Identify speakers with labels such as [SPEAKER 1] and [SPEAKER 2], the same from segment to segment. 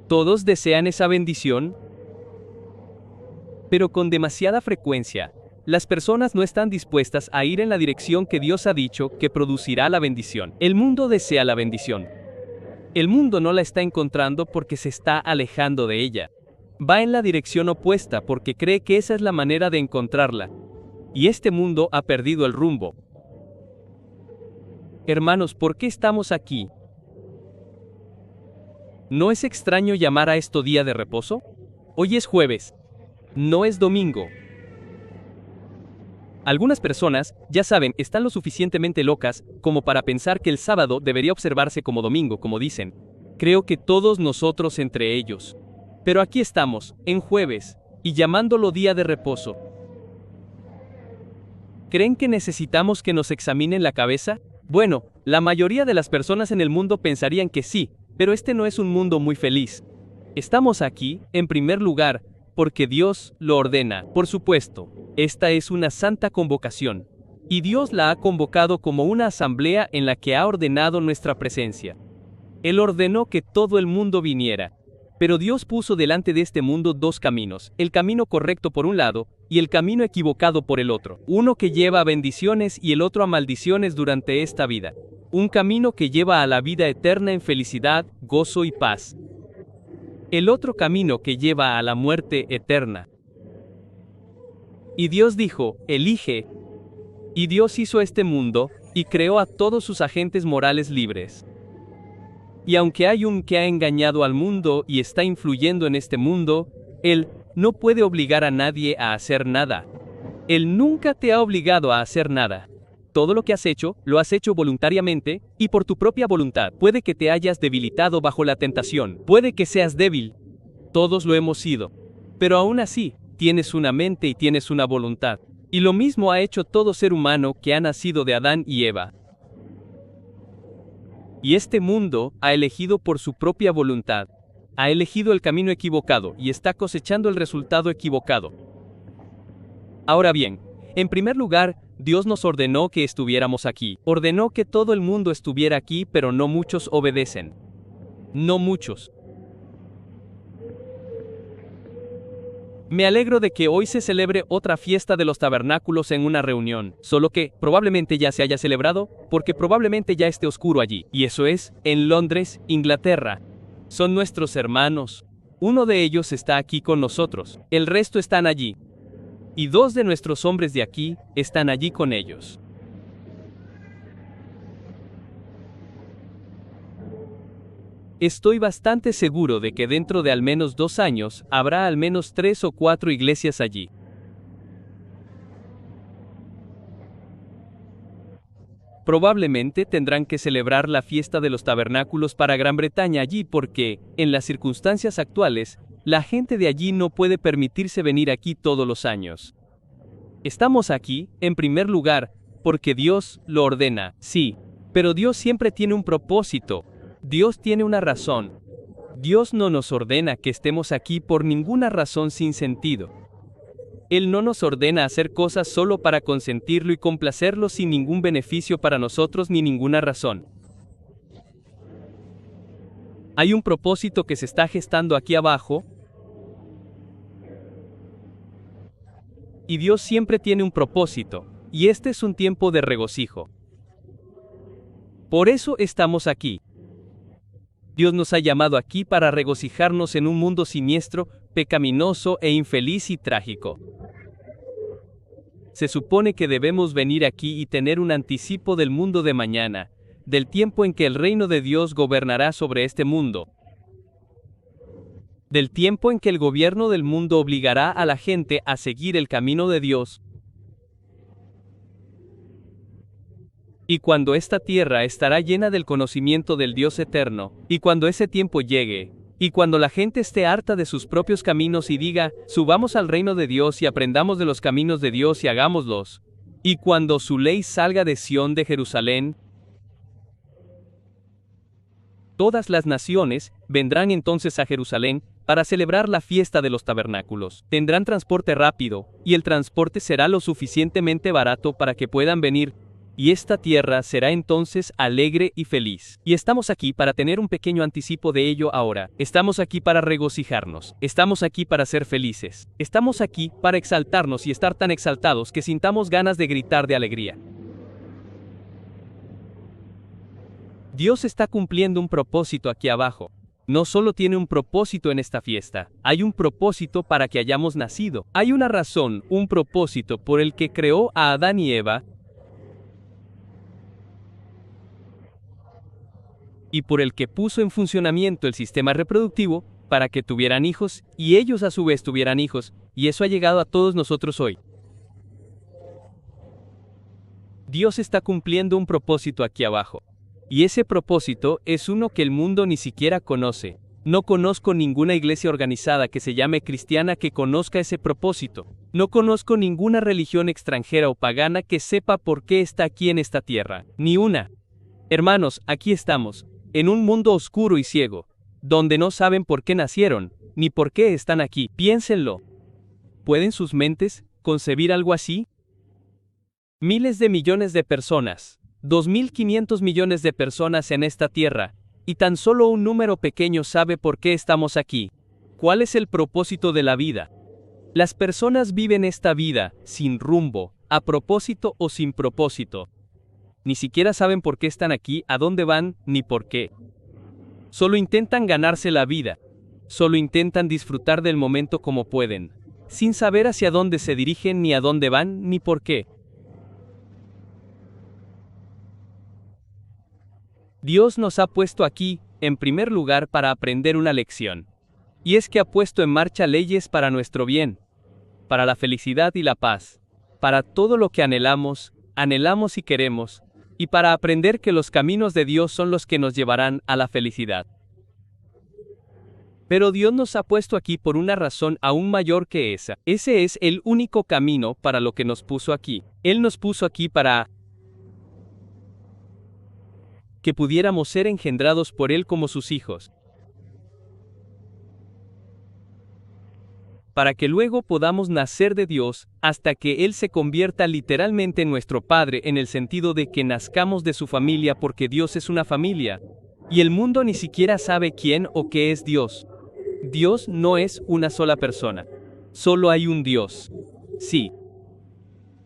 [SPEAKER 1] ¿Todos desean esa bendición? Pero con demasiada frecuencia, las personas no están dispuestas a ir en la dirección que Dios ha dicho que producirá la bendición. El mundo desea la bendición. El mundo no la está encontrando porque se está alejando de ella. Va en la dirección opuesta porque cree que esa es la manera de encontrarla. Y este mundo ha perdido el rumbo. Hermanos, ¿por qué estamos aquí? ¿No es extraño llamar a esto día de reposo? Hoy es jueves. No es domingo. Algunas personas, ya saben, están lo suficientemente locas como para pensar que el sábado debería observarse como domingo, como dicen. Creo que todos nosotros entre ellos. Pero aquí estamos, en jueves, y llamándolo día de reposo. ¿Creen que necesitamos que nos examinen la cabeza? Bueno, la mayoría de las personas en el mundo pensarían que sí, pero este no es un mundo muy feliz. Estamos aquí, en primer lugar, porque Dios lo ordena. Por supuesto, esta es una santa convocación, y Dios la ha convocado como una asamblea en la que ha ordenado nuestra presencia. Él ordenó que todo el mundo viniera, pero Dios puso delante de este mundo dos caminos, el camino correcto por un lado, y el camino equivocado por el otro, uno que lleva a bendiciones y el otro a maldiciones durante esta vida, un camino que lleva a la vida eterna en felicidad, gozo y paz. El otro camino que lleva a la muerte eterna. Y Dios dijo, elige. Y Dios hizo este mundo, y creó a todos sus agentes morales libres. Y aunque hay un que ha engañado al mundo y está influyendo en este mundo, Él no puede obligar a nadie a hacer nada. Él nunca te ha obligado a hacer nada. Todo lo que has hecho, lo has hecho voluntariamente, y por tu propia voluntad. Puede que te hayas debilitado bajo la tentación, puede que seas débil. Todos lo hemos sido. Pero aún así, tienes una mente y tienes una voluntad. Y lo mismo ha hecho todo ser humano que ha nacido de Adán y Eva. Y este mundo ha elegido por su propia voluntad. Ha elegido el camino equivocado y está cosechando el resultado equivocado. Ahora bien, en primer lugar, Dios nos ordenó que estuviéramos aquí. Ordenó que todo el mundo estuviera aquí, pero no muchos obedecen. No muchos. Me alegro de que hoy se celebre otra fiesta de los tabernáculos en una reunión, solo que probablemente ya se haya celebrado, porque probablemente ya esté oscuro allí, y eso es, en Londres, Inglaterra. Son nuestros hermanos. Uno de ellos está aquí con nosotros, el resto están allí. Y dos de nuestros hombres de aquí están allí con ellos. Estoy bastante seguro de que dentro de al menos 2 años habrá al menos 3 o 4 iglesias allí. Probablemente tendrán que celebrar la fiesta de los tabernáculos para Gran Bretaña allí porque, en las circunstancias actuales, la gente de allí no puede permitirse venir aquí todos los años. Estamos aquí, en primer lugar, porque Dios lo ordena, sí, pero Dios siempre tiene un propósito. Dios tiene una razón. Dios no nos ordena que estemos aquí por ninguna razón sin sentido. Él no nos ordena hacer cosas solo para consentirlo y complacerlo sin ningún beneficio para nosotros ni ninguna razón. Hay un propósito que se está gestando aquí abajo, y Dios siempre tiene un propósito, y este es un tiempo de regocijo. Por eso estamos aquí. Dios nos ha llamado aquí para regocijarnos en un mundo siniestro, pecaminoso e infeliz y trágico. Se supone que debemos venir aquí y tener un anticipo del mundo de mañana, del tiempo en que el reino de Dios gobernará sobre este mundo, del tiempo en que el gobierno del mundo obligará a la gente a seguir el camino de Dios. Y cuando esta tierra estará llena del conocimiento del Dios eterno, y cuando ese tiempo llegue, y cuando la gente esté harta de sus propios caminos y diga, subamos al reino de Dios y aprendamos de los caminos de Dios y hagámoslos, y cuando su ley salga de Sión de Jerusalén, todas las naciones vendrán entonces a Jerusalén para celebrar la fiesta de los tabernáculos. Tendrán transporte rápido, y el transporte será lo suficientemente barato para que puedan venir Y esta tierra será entonces alegre y feliz. Y estamos aquí para tener un pequeño anticipo de ello ahora. Estamos aquí para regocijarnos. Estamos aquí para ser felices. Estamos aquí para exaltarnos y estar tan exaltados que sintamos ganas de gritar de alegría. Dios está cumpliendo un propósito aquí abajo. No solo tiene un propósito en esta fiesta, hay un propósito para que hayamos nacido. Hay una razón, un propósito por el que creó a Adán y Eva, y por el que puso en funcionamiento el sistema reproductivo para que tuvieran hijos y ellos a su vez tuvieran hijos, y eso ha llegado a todos nosotros hoy. Dios está cumpliendo un propósito aquí abajo, y ese propósito es uno que el mundo ni siquiera conoce. No conozco ninguna iglesia organizada que se llame cristiana que conozca ese propósito. No conozco ninguna religión extranjera o pagana que sepa por qué está aquí en esta tierra. Ni una. Hermanos, aquí estamos, en un mundo oscuro y ciego, donde no saben por qué nacieron, ni por qué están aquí. Piénsenlo. ¿Pueden sus mentes concebir algo así? Miles de millones de personas, 2.500 millones de personas en esta tierra, y tan solo un número pequeño sabe por qué estamos aquí. ¿Cuál es el propósito de la vida? Las personas viven esta vida, sin rumbo, a propósito o sin propósito. Ni siquiera saben por qué están aquí, a dónde van, ni por qué. Solo intentan ganarse la vida. Solo intentan disfrutar del momento como pueden, sin saber hacia dónde se dirigen, ni a dónde van, ni por qué. Dios nos ha puesto aquí, en primer lugar, para aprender una lección. Y es que ha puesto en marcha leyes para nuestro bien, para la felicidad y la paz, para todo lo que anhelamos y queremos, y para aprender que los caminos de Dios son los que nos llevarán a la felicidad. Pero Dios nos ha puesto aquí por una razón aún mayor que esa. Ese es el único camino para lo que nos puso aquí. Él nos puso aquí para que pudiéramos ser engendrados por Él como sus hijos, para que luego podamos nacer de Dios, hasta que Él se convierta literalmente en nuestro Padre, en el sentido de que nazcamos de su familia, porque Dios es una familia, y el mundo ni siquiera sabe quién o qué es Dios. Dios no es una sola persona, solo hay un Dios. Sí.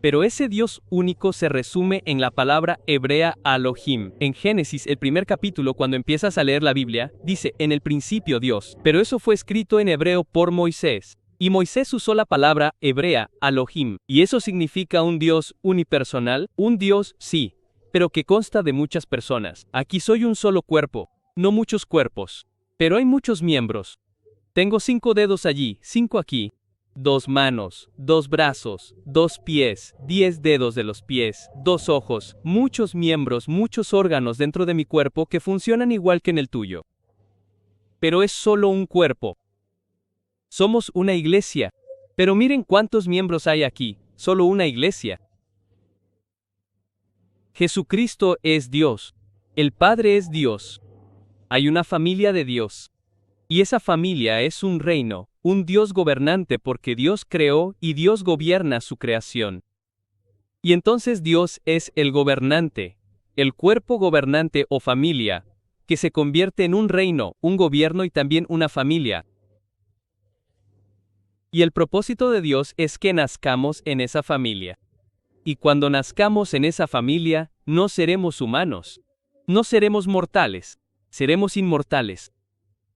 [SPEAKER 1] Pero ese Dios único se resume en la palabra hebrea Elohim. En Génesis, el primer capítulo, cuando empiezas a leer la Biblia, dice, en el principio Dios. Pero eso fue escrito en hebreo por Moisés. Y Moisés usó la palabra hebrea Elohim. Y eso significa un Dios unipersonal, un Dios, sí, pero que consta de muchas personas. Aquí soy un solo cuerpo, no muchos cuerpos. Pero hay muchos miembros. Tengo 5 dedos allí, 5 aquí. 2 manos, 2 brazos, 2 pies, 10 dedos de los pies, 2 ojos, muchos miembros, muchos órganos dentro de mi cuerpo que funcionan igual que en el tuyo. Pero es solo un cuerpo. Somos una iglesia. Pero miren cuántos miembros hay aquí, solo una iglesia. Jesucristo es Dios. El Padre es Dios. Hay una familia de Dios. Y esa familia es un reino, un Dios gobernante porque Dios creó y Dios gobierna su creación. Y entonces Dios es el gobernante, el cuerpo gobernante o familia, que se convierte en un reino, un gobierno y también una familia. Y el propósito de Dios es que nazcamos en esa familia. Y cuando nazcamos en esa familia, no seremos humanos. No seremos mortales, seremos inmortales.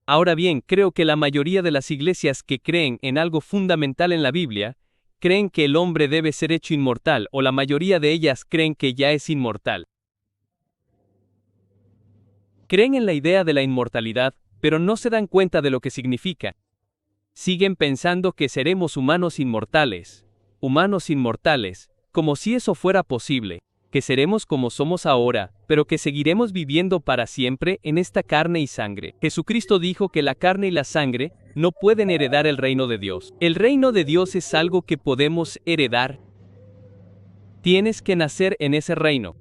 [SPEAKER 1] Ahora bien, creo que la mayoría de las iglesias que creen en algo fundamental en la Biblia, creen que el hombre debe ser hecho inmortal, o la mayoría de ellas creen que ya es inmortal. Creen en la idea de la inmortalidad, pero no se dan cuenta de lo que significa. Siguen pensando que seremos humanos inmortales, como si eso fuera posible, que seremos como somos ahora, pero que seguiremos viviendo para siempre en esta carne y sangre. Jesucristo dijo que la carne y la sangre no pueden heredar el reino de Dios. El reino de Dios es algo que podemos heredar. Tienes que nacer en ese reino.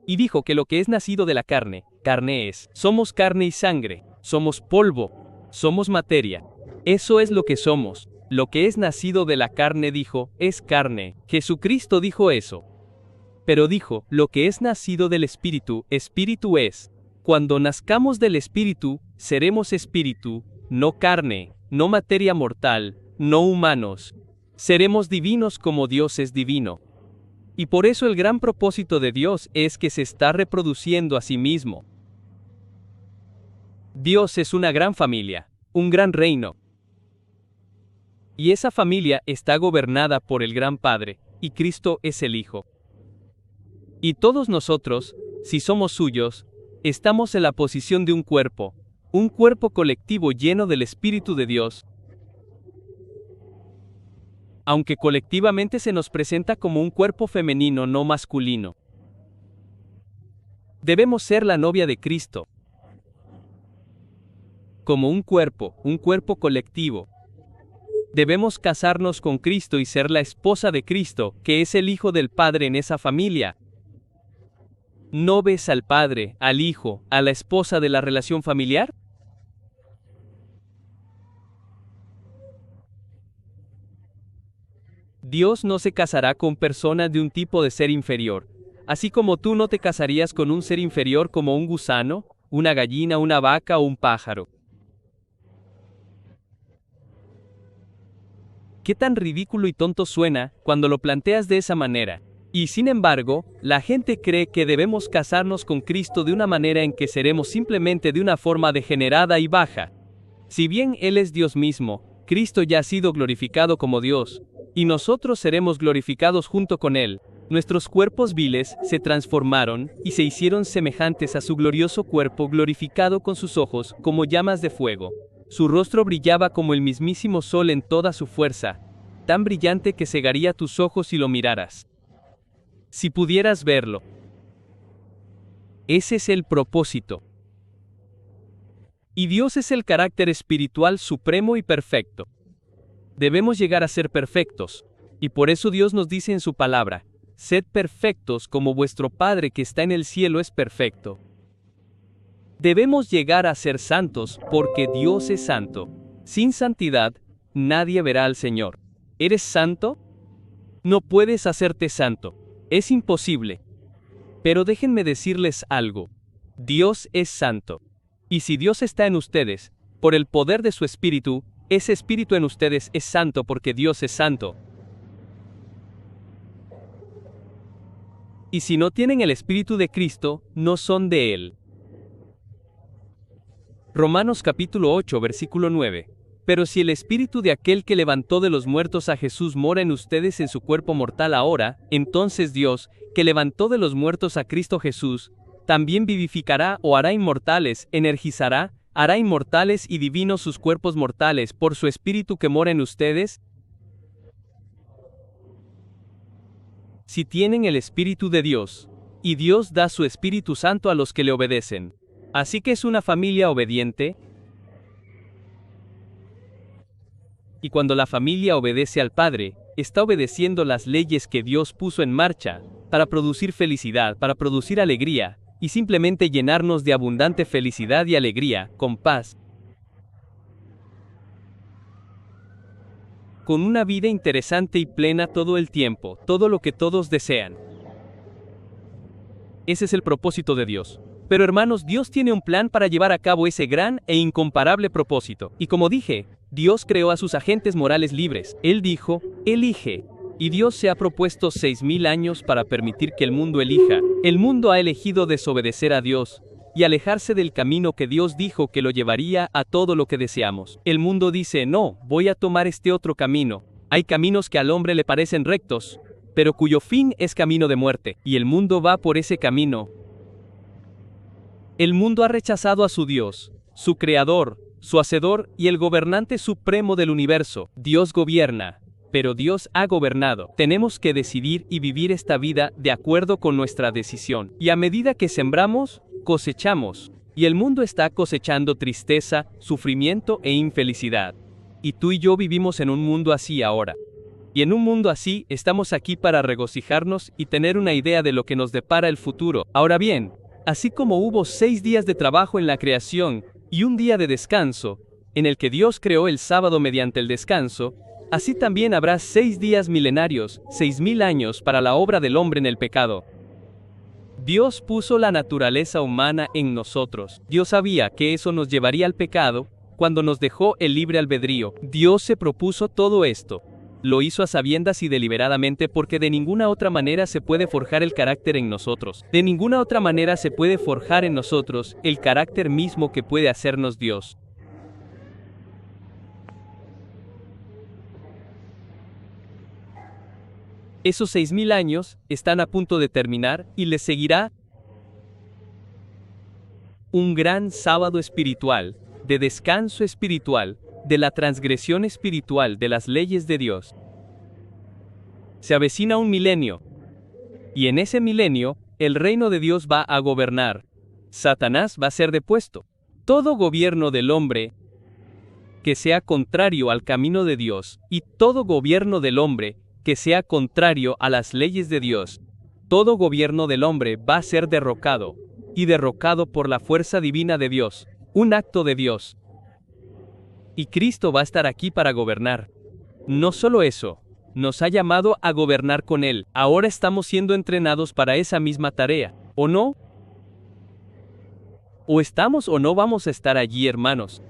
[SPEAKER 1] Y dijo que lo que es nacido de la carne, carne es. Somos carne y sangre, somos polvo, somos materia. Eso es lo que somos. Lo que es nacido de la carne, dijo, es carne. Jesucristo dijo eso. Pero dijo, lo que es nacido del Espíritu, Espíritu es. Cuando nazcamos del Espíritu, seremos Espíritu, no carne, no materia mortal, no humanos. Seremos divinos como Dios es divino. Y por eso el gran propósito de Dios es que se está reproduciendo a sí mismo. Dios es una gran familia, un gran reino. Y esa familia está gobernada por el gran Padre, y Cristo es el Hijo. Y todos nosotros, si somos suyos, estamos en la posición de un cuerpo colectivo lleno del Espíritu de Dios. Aunque colectivamente se nos presenta como un cuerpo femenino no masculino. Debemos ser la novia de Cristo. Como un cuerpo colectivo. Debemos casarnos con Cristo y ser la esposa de Cristo, que es el Hijo del Padre en esa familia. ¿No ves al Padre, al Hijo, a la esposa de la relación familiar? Dios no se casará con personas de un tipo de ser inferior, así como tú no te casarías con un ser inferior como un gusano, una gallina, una vaca o un pájaro. ¿Qué tan ridículo y tonto suena cuando lo planteas de esa manera? Y sin embargo, la gente cree que debemos casarnos con Cristo de una manera en que seremos simplemente de una forma degenerada y baja. Si bien Él es Dios mismo, Cristo ya ha sido glorificado como Dios, y nosotros seremos glorificados junto con Él. Nuestros cuerpos viles se transformaron y se hicieron semejantes a su glorioso cuerpo glorificado con sus ojos como llamas de fuego. Su rostro brillaba como el mismísimo sol en toda su fuerza, tan brillante que cegaría tus ojos si lo miraras. Si pudieras verlo. Ese es el propósito. Y Dios es el carácter espiritual supremo y perfecto. Debemos llegar a ser perfectos, y por eso Dios nos dice en su palabra, sed perfectos como vuestro Padre que está en el cielo es perfecto. Debemos llegar a ser santos, porque Dios es santo. Sin santidad, nadie verá al Señor. ¿Eres santo? No puedes hacerte santo. Es imposible. Pero déjenme decirles algo. Dios es santo. Y si Dios está en ustedes, por el poder de su Espíritu, ese Espíritu en ustedes es santo porque Dios es santo. Y si no tienen el Espíritu de Cristo, no son de Él. Romanos capítulo 8, versículo 9. Pero si el Espíritu de aquel que levantó de los muertos a Jesús mora en ustedes en su cuerpo mortal ahora, entonces Dios, que levantó de los muertos a Cristo Jesús, también vivificará o hará inmortales, energizará, hará inmortales y divinos sus cuerpos mortales por su Espíritu que mora en ustedes. Si tienen el Espíritu de Dios, y Dios da su Espíritu Santo a los que le obedecen. Así que es una familia obediente. Y cuando la familia obedece al Padre, está obedeciendo las leyes que Dios puso en marcha, para producir felicidad, para producir alegría, y simplemente llenarnos de abundante felicidad y alegría, con paz. Con una vida interesante y plena todo el tiempo, todo lo que todos desean. Ese es el propósito de Dios. Pero hermanos, Dios tiene un plan para llevar a cabo ese gran e incomparable propósito. Y como dije, Dios creó a sus agentes morales libres. Él dijo, elige. Y Dios se ha propuesto 6,000 años para permitir que el mundo elija. El mundo ha elegido desobedecer a Dios y alejarse del camino que Dios dijo que lo llevaría a todo lo que deseamos. El mundo dice, no, voy a tomar este otro camino. Hay caminos que al hombre le parecen rectos, pero cuyo fin es camino de muerte. Y el mundo va por ese camino. El mundo ha rechazado a su Dios, su Creador, su Hacedor y el gobernante supremo del universo. Dios gobierna, pero Dios ha gobernado. Tenemos que decidir y vivir esta vida de acuerdo con nuestra decisión. Y a medida que sembramos, cosechamos. Y el mundo está cosechando tristeza, sufrimiento e infelicidad. Y tú y yo vivimos en un mundo así ahora. Y en un mundo así, estamos aquí para regocijarnos y tener una idea de lo que nos depara el futuro. Ahora bien, así como hubo 6 días de trabajo en la creación y un día de descanso, en el que Dios creó el sábado mediante el descanso, Así también habrá 6 días milenarios, 6000 años para la obra del hombre en el pecado. Dios puso la naturaleza humana en nosotros. Dios sabía que eso nos llevaría al pecado, cuando nos dejó el libre albedrío. Dios se propuso todo esto. Lo hizo a sabiendas y deliberadamente porque de ninguna otra manera se puede forjar el carácter en nosotros. De ninguna otra manera se puede forjar en nosotros el carácter mismo que puede hacernos Dios. Esos 6000 años están a punto de terminar y les seguirá un gran sábado espiritual, de descanso espiritual, de la transgresión espiritual de las leyes de Dios. Se avecina un milenio, y en ese milenio, el reino de Dios va a gobernar. Satanás va a ser depuesto. Todo gobierno del hombre que sea contrario al camino de Dios, y todo gobierno del hombre que sea contrario a las leyes de Dios, todo gobierno del hombre va a ser derrocado, y derrocado por la fuerza divina de Dios, un acto de Dios. Y Cristo va a estar aquí para gobernar. No solo eso, nos ha llamado a gobernar con Él. Ahora estamos siendo entrenados para esa misma tarea, ¿o no? ¿O estamos o no vamos a estar allí, hermanos?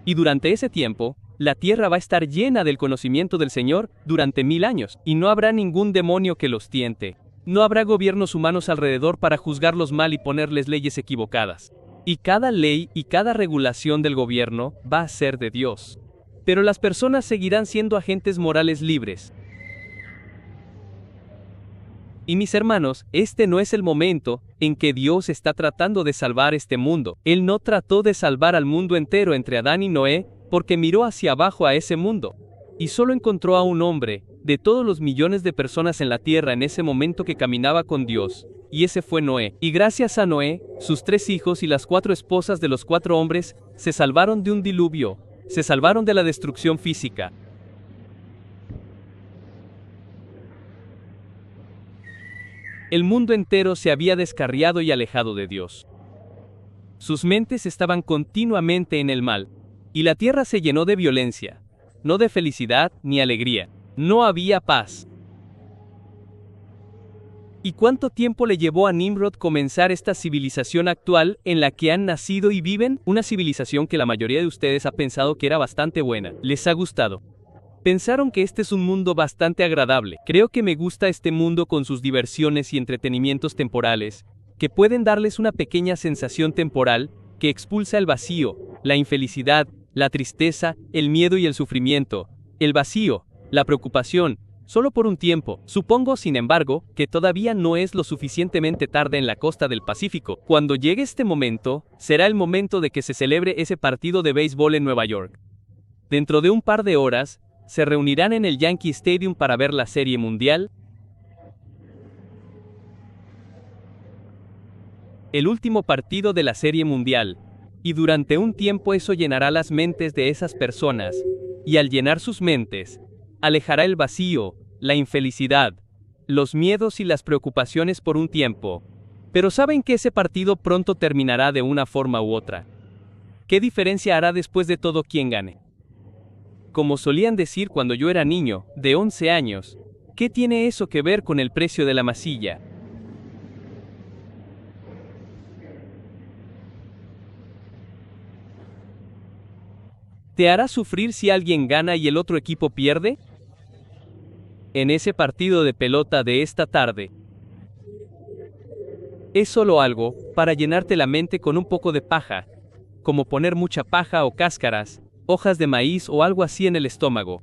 [SPEAKER 1] Y durante ese tiempo, la tierra va a estar llena del conocimiento del Señor durante 1000 años, y no habrá ningún demonio que los tiente. No habrá gobiernos humanos alrededor para juzgarlos mal y ponerles leyes equivocadas. Y cada ley y cada regulación del gobierno va a ser de Dios. Pero las personas seguirán siendo agentes morales libres. Y mis hermanos, este no es el momento en que Dios está tratando de salvar este mundo. Él no trató de salvar al mundo entero entre Adán y Noé, porque miró hacia abajo a ese mundo, y solo encontró a un hombre, de todos los millones de personas en la tierra en ese momento que caminaba con Dios, y ese fue Noé. Y gracias a Noé, sus 3 hijos y las 4 esposas de los 4 hombres, se salvaron de un diluvio, se salvaron de la destrucción física. El mundo entero se había descarriado y alejado de Dios. Sus mentes estaban continuamente en el mal, y la tierra se llenó de violencia, no de felicidad ni alegría. No había paz. ¿Y cuánto tiempo le llevó a Nimrod comenzar esta civilización actual en la que han nacido y viven? Una civilización que la mayoría de ustedes ha pensado que era bastante buena. ¿Les ha gustado? Pensaron que este es un mundo bastante agradable. Creo que me gusta este mundo con sus diversiones y entretenimientos temporales, que pueden darles una pequeña sensación temporal, que expulsa el vacío, la infelicidad, la tristeza, el miedo y el sufrimiento, el vacío, la preocupación, solo por un tiempo. Supongo, sin embargo, que todavía no es lo suficientemente tarde en la costa del Pacífico. Cuando llegue este momento, será el momento de que se celebre ese partido de béisbol en Nueva York. Dentro de un par de horas, se reunirán en el Yankee Stadium para ver la Serie Mundial. El último partido de la Serie Mundial. Y durante un tiempo eso llenará las mentes de esas personas, y al llenar sus mentes, alejará el vacío, la infelicidad, los miedos y las preocupaciones por un tiempo. Pero saben que ese partido pronto terminará de una forma u otra. ¿Qué diferencia hará después de todo quien gane? Como solían decir cuando yo era niño, de 11 años, ¿qué tiene eso que ver con el precio de la masilla? ¿Te hará sufrir si alguien gana y el otro equipo pierde? En ese partido de pelota de esta tarde, es solo algo para llenarte la mente con un poco de paja, como poner mucha paja o cáscaras, hojas de maíz o algo así en el estómago.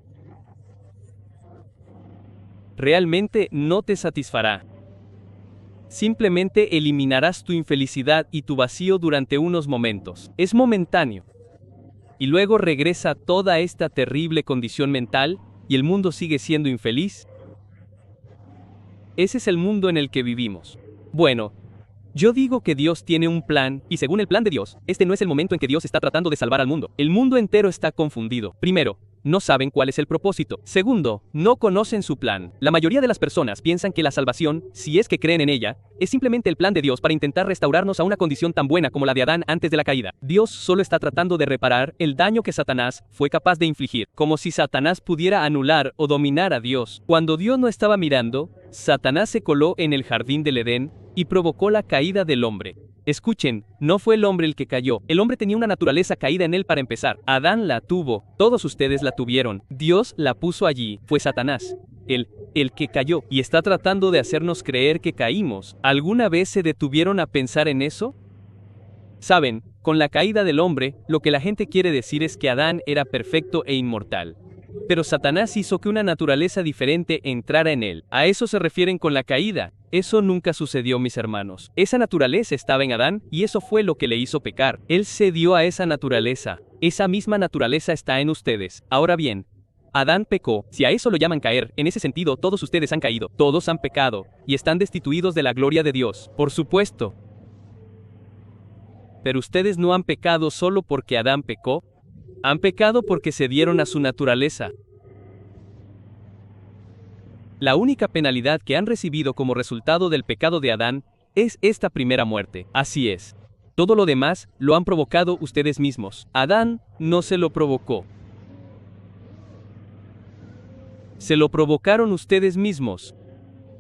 [SPEAKER 1] Realmente no te satisfará. Simplemente eliminarás tu infelicidad y tu vacío durante unos momentos. Es momentáneo. Y luego regresa toda esta terrible condición mental, y el mundo sigue siendo infeliz. Ese es el mundo en el que vivimos. Bueno, yo digo que Dios tiene un plan, y según el plan de Dios, este no es el momento en que Dios está tratando de salvar al mundo. El mundo entero está confundido. Primero, no saben cuál es el propósito. Segundo, no conocen su plan. La mayoría de las personas piensan que la salvación, si es que creen en ella, es simplemente el plan de Dios para intentar restaurarnos a una condición tan buena como la de Adán antes de la caída. Dios solo está tratando de reparar el daño que Satanás fue capaz de infligir, como si Satanás pudiera anular o dominar a Dios. Cuando Dios no estaba mirando, Satanás se coló en el jardín del Edén y provocó la caída del hombre. Escuchen, no fue el hombre el que cayó. El hombre tenía una naturaleza caída en él para empezar. Adán la tuvo. Todos ustedes la tuvieron. Dios la puso allí. Fue Satanás. El que cayó. Y está tratando de hacernos creer que caímos. ¿Alguna vez se detuvieron a pensar en eso? Saben, con la caída del hombre, lo que la gente quiere decir es que Adán era perfecto e inmortal. Pero Satanás hizo que una naturaleza diferente entrara en él. A eso se refieren con la caída. Eso nunca sucedió, mis hermanos. Esa naturaleza estaba en Adán y eso fue lo que le hizo pecar. Él cedió a esa naturaleza. Esa misma naturaleza está en ustedes. Ahora bien, Adán pecó. Si a eso lo llaman caer, en ese sentido todos ustedes han caído. Todos han pecado y están destituidos de la gloria de Dios. Por supuesto. Pero ustedes no han pecado solo porque Adán pecó. Han pecado porque cedieron a su naturaleza. La única penalidad que han recibido como resultado del pecado de Adán es esta primera muerte. Así es. Todo lo demás lo han provocado ustedes mismos. Adán no se lo provocó. Se lo provocaron ustedes mismos.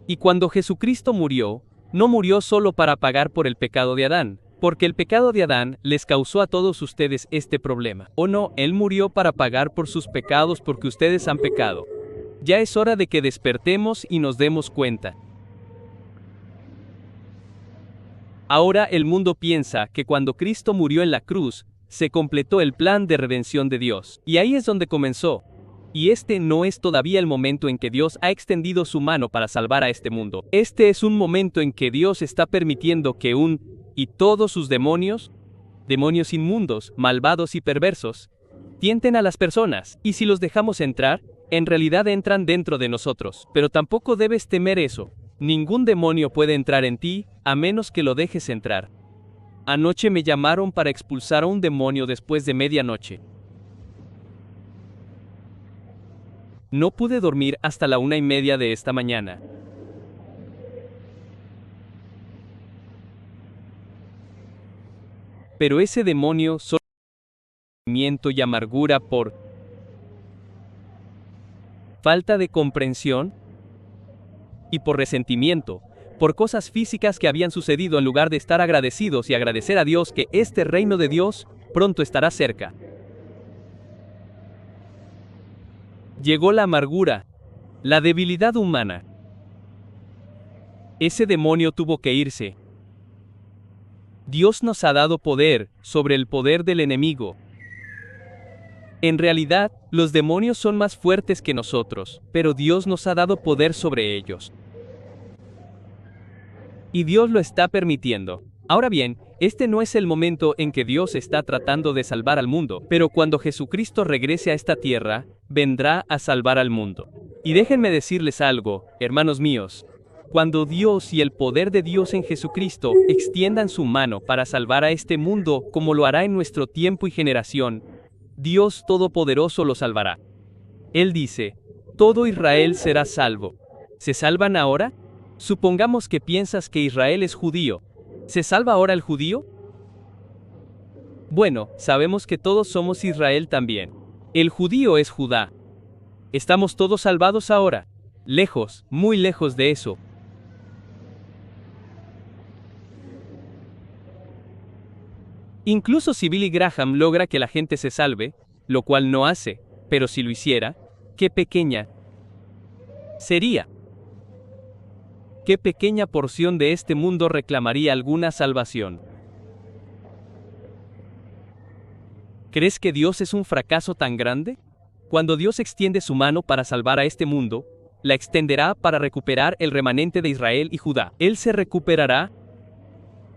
[SPEAKER 1] Y cuando Jesucristo murió, no murió solo para pagar por el pecado de Adán, porque el pecado de Adán les causó a todos ustedes este problema. O no, Él murió para pagar por sus pecados porque ustedes han pecado. Ya es hora de que despertemos y nos demos cuenta. Ahora el mundo piensa que cuando Cristo murió en la cruz, se completó el plan de redención de Dios. Y ahí es donde comenzó. Y este no es todavía el momento en que Dios ha extendido su mano para salvar a este mundo. Este es un momento en que Dios está permitiendo que y todos sus demonios inmundos, malvados y perversos, tienten a las personas. Y si los dejamos entrar, en realidad entran dentro de nosotros. Pero tampoco debes temer eso. Ningún demonio puede entrar en ti, a menos que lo dejes entrar. Anoche me llamaron para expulsar a un demonio después de medianoche. No pude dormir hasta la 1:30 de esta mañana. Pero ese demonio solo sufrimiento y amargura por falta de comprensión y por resentimiento, por cosas físicas que habían sucedido en lugar de estar agradecidos y agradecer a Dios que este reino de Dios pronto estará cerca. Llegó la amargura, la debilidad humana. Ese demonio tuvo que irse. Dios nos ha dado poder sobre el poder del enemigo. En realidad, los demonios son más fuertes que nosotros, pero Dios nos ha dado poder sobre ellos. Y Dios lo está permitiendo. Ahora bien, este no es el momento en que Dios está tratando de salvar al mundo, pero cuando Jesucristo regrese a esta tierra, vendrá a salvar al mundo. Y déjenme decirles algo, hermanos míos. Cuando Dios y el poder de Dios en Jesucristo extiendan su mano para salvar a este mundo como lo hará en nuestro tiempo y generación, Dios Todopoderoso lo salvará. Él dice, todo Israel será salvo. ¿Se salvan ahora? Supongamos que piensas que Israel es judío. ¿Se salva ahora el judío? Bueno, sabemos que todos somos Israel también. El judío es Judá. ¿Estamos todos salvados ahora? Lejos, muy lejos de eso. Incluso si Billy Graham logra que la gente se salve, lo cual no hace, pero si lo hiciera, qué pequeña sería. ¿Qué pequeña porción de este mundo reclamaría alguna salvación? ¿Crees que Dios es un fracaso tan grande? Cuando Dios extiende su mano para salvar a este mundo, la extenderá para recuperar el remanente de Israel y Judá. ¿Él se recuperará?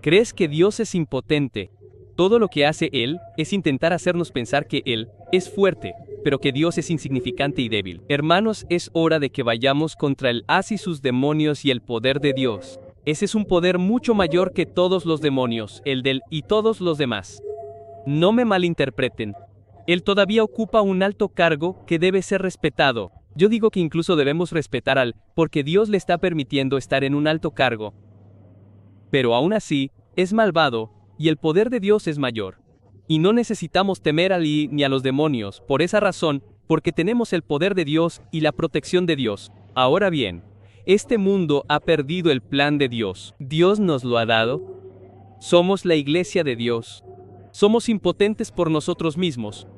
[SPEAKER 1] ¿Crees que Dios es impotente? Todo lo que hace Él es intentar hacernos pensar que Él es fuerte, pero que Dios es insignificante y débil. Hermanos, es hora de que vayamos contra el As y sus demonios y el poder de Dios. Ese es un poder mucho mayor que todos los demonios, el del y todos los demás. No me malinterpreten. Él todavía ocupa un alto cargo que debe ser respetado. Yo digo que incluso debemos respetar porque Dios le está permitiendo estar en un alto cargo. Pero aún así, es malvado, y el poder de Dios es mayor. Y no necesitamos temer ni a los demonios, por esa razón, porque tenemos el poder de Dios y la protección de Dios. Ahora bien, este mundo ha perdido el plan de Dios. ¿Dios nos lo ha dado? Somos la iglesia de Dios. Somos impotentes por nosotros mismos.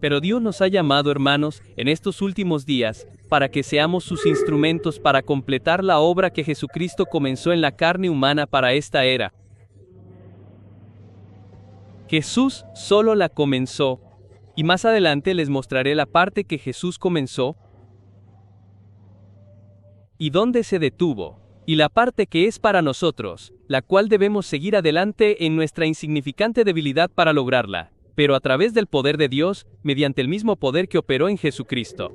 [SPEAKER 1] Pero Dios nos ha llamado, hermanos, en estos últimos días, para que seamos sus instrumentos para completar la obra que Jesucristo comenzó en la carne humana para esta era. Jesús solo la comenzó, y más adelante les mostraré la parte que Jesús comenzó y dónde se detuvo, y la parte que es para nosotros, la cual debemos seguir adelante en nuestra insignificante debilidad para lograrla, pero a través del poder de Dios, mediante el mismo poder que operó en Jesucristo.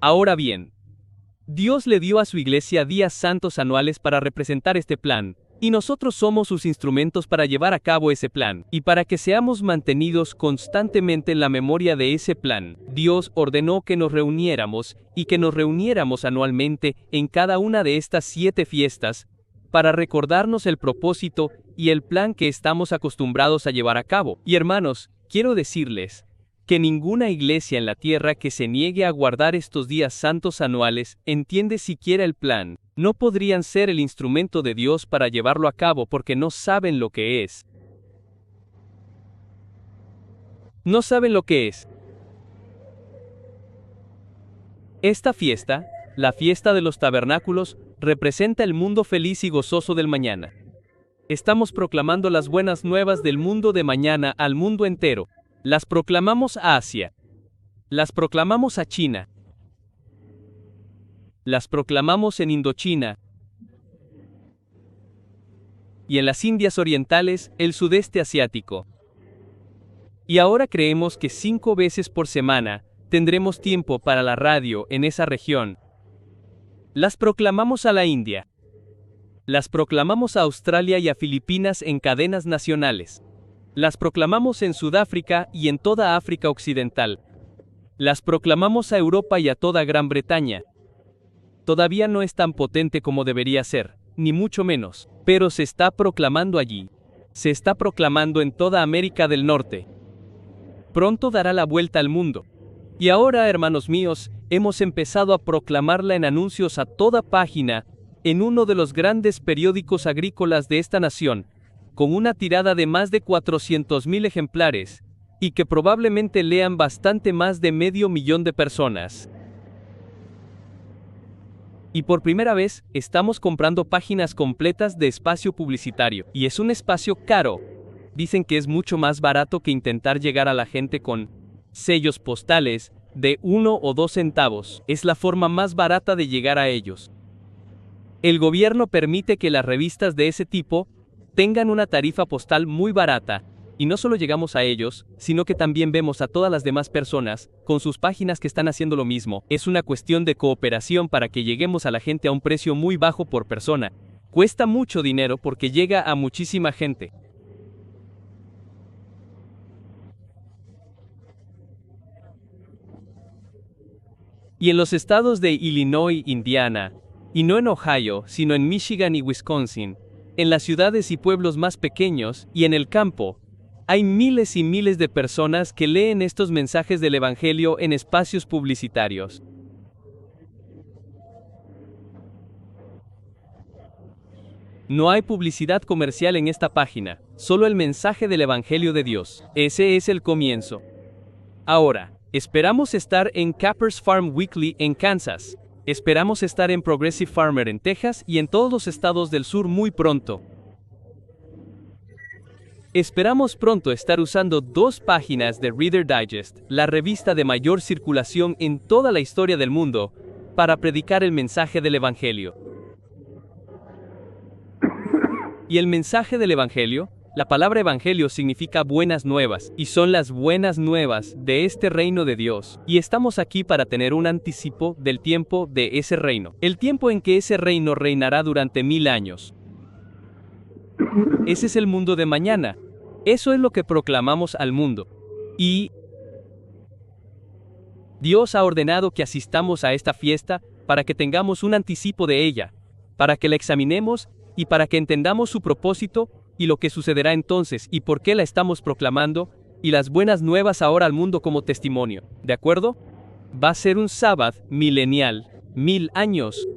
[SPEAKER 1] Ahora bien, Dios le dio a su iglesia días santos anuales para representar este plan, y nosotros somos sus instrumentos para llevar a cabo ese plan, y para que seamos mantenidos constantemente en la memoria de ese plan, Dios ordenó que nos reuniéramos, y que nos reuniéramos anualmente en cada una de estas 7 fiestas, para recordarnos el propósito y el plan que estamos acostumbrados a llevar a cabo. Y hermanos, quiero decirles que ninguna iglesia en la tierra que se niegue a guardar estos días santos anuales entiende siquiera el plan. No podrían ser el instrumento de Dios para llevarlo a cabo porque no saben lo que es. No saben lo que es. Esta fiesta, la fiesta de los tabernáculos, representa el mundo feliz y gozoso del mañana. Estamos proclamando las buenas nuevas del mundo de mañana al mundo entero. Las proclamamos a Asia. Las proclamamos a China. Las proclamamos en Indochina y en las Indias Orientales, el sudeste asiático. Y ahora creemos que 5 veces por semana tendremos tiempo para la radio en esa región. Las proclamamos a la India. Las proclamamos a Australia y a Filipinas en cadenas nacionales. Las proclamamos en Sudáfrica y en toda África Occidental. Las proclamamos a Europa y a toda Gran Bretaña. Todavía no es tan potente como debería ser, ni mucho menos, pero se está proclamando allí. Se está proclamando en toda América del Norte. Pronto dará la vuelta al mundo. Y ahora, hermanos míos, hemos empezado a proclamarla en anuncios a toda página, en uno de los grandes periódicos agrícolas de esta nación, con una tirada de más de 400,000 ejemplares, y que probablemente lean bastante más de 500,000 de personas. Y por primera vez, estamos comprando páginas completas de espacio publicitario, y es un espacio caro. Dicen que es mucho más barato que intentar llegar a la gente con sellos postales de 1 o 2 centavos. Es la forma más barata de llegar a ellos. El gobierno permite que las revistas de ese tipo tengan una tarifa postal muy barata, y no solo llegamos a ellos, sino que también vemos a todas las demás personas, con sus páginas que están haciendo lo mismo. Es una cuestión de cooperación para que lleguemos a la gente a un precio muy bajo por persona. Cuesta mucho dinero porque llega a muchísima gente. Y en los estados de Illinois, Indiana, y no en Ohio, sino en Michigan y Wisconsin, en las ciudades y pueblos más pequeños, y en el campo, hay miles y miles de personas que leen estos mensajes del Evangelio en espacios publicitarios. No hay publicidad comercial en esta página, solo el mensaje del Evangelio de Dios. Ese es el comienzo. Ahora, esperamos estar en Capper's Farm Weekly en Kansas. Esperamos estar en Progressive Farmer en Texas y en todos los estados del sur muy pronto. Esperamos pronto estar usando 2 páginas de Reader Digest, la revista de mayor circulación en toda la historia del mundo, para predicar el mensaje del Evangelio. ¿Y el mensaje del Evangelio? La palabra Evangelio significa buenas nuevas, y son las buenas nuevas de este reino de Dios. Y estamos aquí para tener un anticipo del tiempo de ese reino. El tiempo en que ese reino reinará durante 1000 años. Ese es el mundo de mañana. Eso es lo que proclamamos al mundo. Y Dios ha ordenado que asistamos a esta fiesta para que tengamos un anticipo de ella, para que la examinemos y para que entendamos su propósito y lo que sucederá entonces y por qué la estamos proclamando y las buenas nuevas ahora al mundo como testimonio. ¿De acuerdo? Va a ser un sábado milenial, 1000 años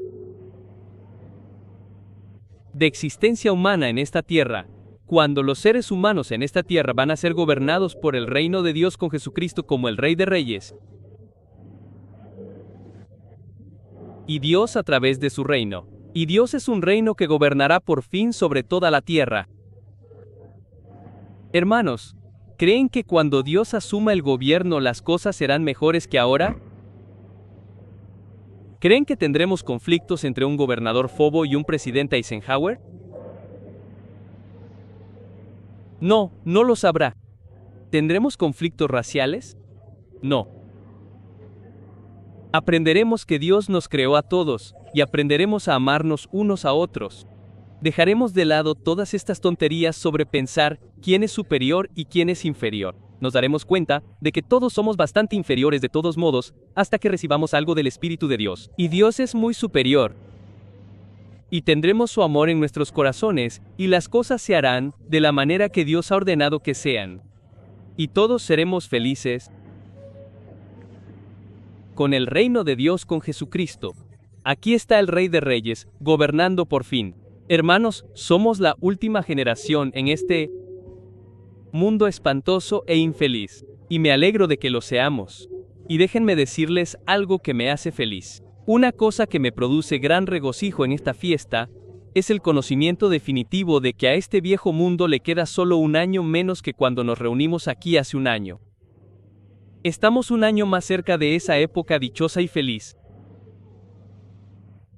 [SPEAKER 1] de existencia humana en esta tierra, cuando los seres humanos en esta tierra van a ser gobernados por el reino de Dios con Jesucristo como el Rey de Reyes, y Dios a través de su reino. Y Dios es un reino que gobernará por fin sobre toda la tierra. Hermanos, ¿creen que cuando Dios asuma el gobierno las cosas serán mejores que ahora? ¿Creen que tendremos conflictos entre un gobernador Fobo y un presidente Eisenhower? No, no lo sabrá. ¿Tendremos conflictos raciales? No. Aprenderemos que Dios nos creó a todos, y aprenderemos a amarnos unos a otros. Dejaremos de lado todas estas tonterías sobre pensar quién es superior y quién es inferior. Nos daremos cuenta de que todos somos bastante inferiores de todos modos, hasta que recibamos algo del Espíritu de Dios. Y Dios es muy superior. Y tendremos su amor en nuestros corazones, y las cosas se harán de la manera que Dios ha ordenado que sean. Y todos seremos felices con el reino de Dios con Jesucristo. Aquí está el Rey de Reyes, gobernando por fin. Hermanos, somos la última generación en este mundo espantoso e infeliz. Y me alegro de que lo seamos. Y déjenme decirles algo que me hace feliz. Una cosa que me produce gran regocijo en esta fiesta es el conocimiento definitivo de que a este viejo mundo le queda solo un año menos que cuando nos reunimos aquí hace un año. Estamos un año más cerca de esa época dichosa y feliz.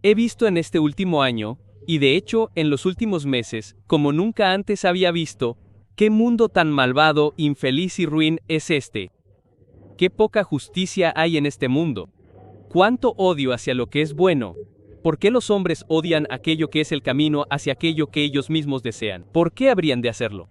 [SPEAKER 1] He visto en este último año, y de hecho en los últimos meses, como nunca antes había visto, qué mundo tan malvado, infeliz y ruin es este. Qué poca justicia hay en este mundo. Cuánto odio hacia lo que es bueno. ¿Por qué los hombres odian aquello que es el camino hacia aquello que ellos mismos desean? ¿Por qué habrían de hacerlo?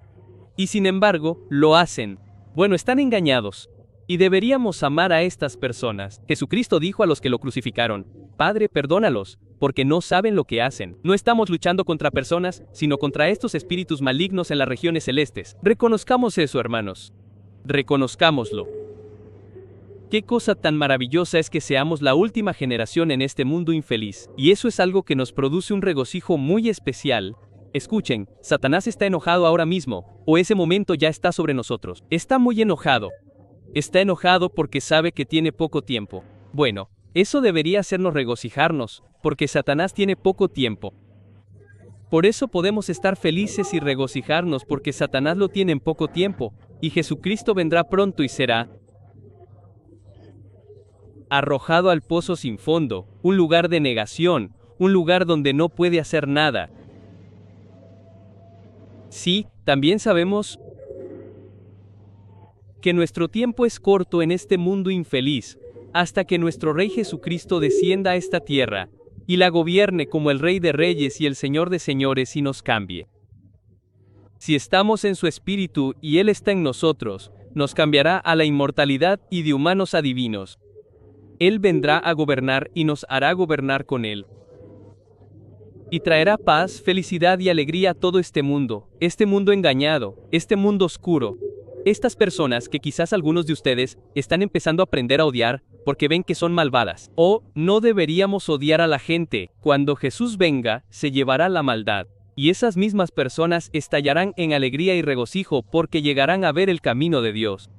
[SPEAKER 1] Y sin embargo, lo hacen. Bueno, están engañados. Y deberíamos amar a estas personas. Jesucristo dijo a los que lo crucificaron: Padre, perdónalos, porque no saben lo que hacen. No estamos luchando contra personas, sino contra estos espíritus malignos en las regiones celestes. Reconozcamos eso, hermanos. Reconozcámoslo. Qué cosa tan maravillosa es que seamos la última generación en este mundo infeliz. Y eso es algo que nos produce un regocijo muy especial. Escuchen, Satanás está enojado ahora mismo, o ese momento ya está sobre nosotros. Está muy enojado. Está enojado porque sabe que tiene poco tiempo. Bueno, eso debería hacernos regocijarnos, porque Satanás tiene poco tiempo. Por eso podemos estar felices y regocijarnos porque Satanás lo tiene en poco tiempo, y Jesucristo vendrá pronto y será arrojado al pozo sin fondo, un lugar de negación, un lugar donde no puede hacer nada. Sí, también sabemos que nuestro tiempo es corto en este mundo infeliz, hasta que nuestro Rey Jesucristo descienda a esta tierra, y la gobierne como el Rey de Reyes y el Señor de Señores y nos cambie. Si estamos en su espíritu y Él está en nosotros, nos cambiará a la inmortalidad y de humanos a divinos. Él vendrá a gobernar y nos hará gobernar con Él. Y traerá paz, felicidad y alegría a todo este mundo engañado, este mundo oscuro. Estas personas que quizás algunos de ustedes están empezando a aprender a odiar porque ven que son malvadas. No deberíamos odiar a la gente. Cuando Jesús venga, se llevará la maldad. Y esas mismas personas estallarán en alegría y regocijo porque llegarán a ver el camino de Dios.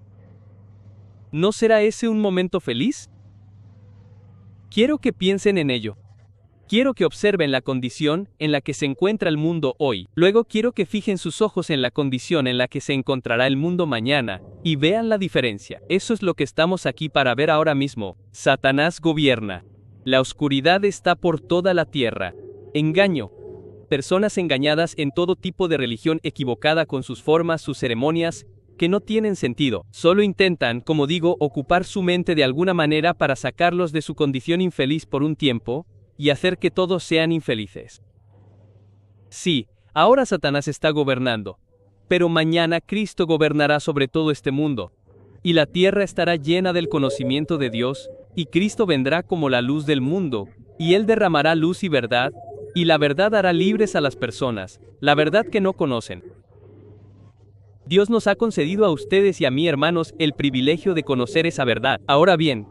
[SPEAKER 1] ¿No será ese un momento feliz? Quiero que piensen en ello. Quiero que observen la condición en la que se encuentra el mundo hoy. Luego quiero que fijen sus ojos en la condición en la que se encontrará el mundo mañana, y vean la diferencia. Eso es lo que estamos aquí para ver ahora mismo. Satanás gobierna. La oscuridad está por toda la tierra. Engaño. Personas engañadas en todo tipo de religión equivocada con sus formas, sus ceremonias, que no tienen sentido. Solo intentan, como digo, ocupar su mente de alguna manera para sacarlos de su condición infeliz por un tiempo, y hacer que todos sean infelices. Sí, ahora Satanás está gobernando. pero mañana Cristo gobernará sobre todo este mundo. Y la tierra estará llena del conocimiento de Dios, y Cristo vendrá como la luz del mundo, y Él derramará luz y verdad, y la verdad hará libres a las personas, la verdad que no conocen. Dios nos ha concedido a ustedes y a mí, hermanos, el privilegio de conocer esa verdad. Ahora bien,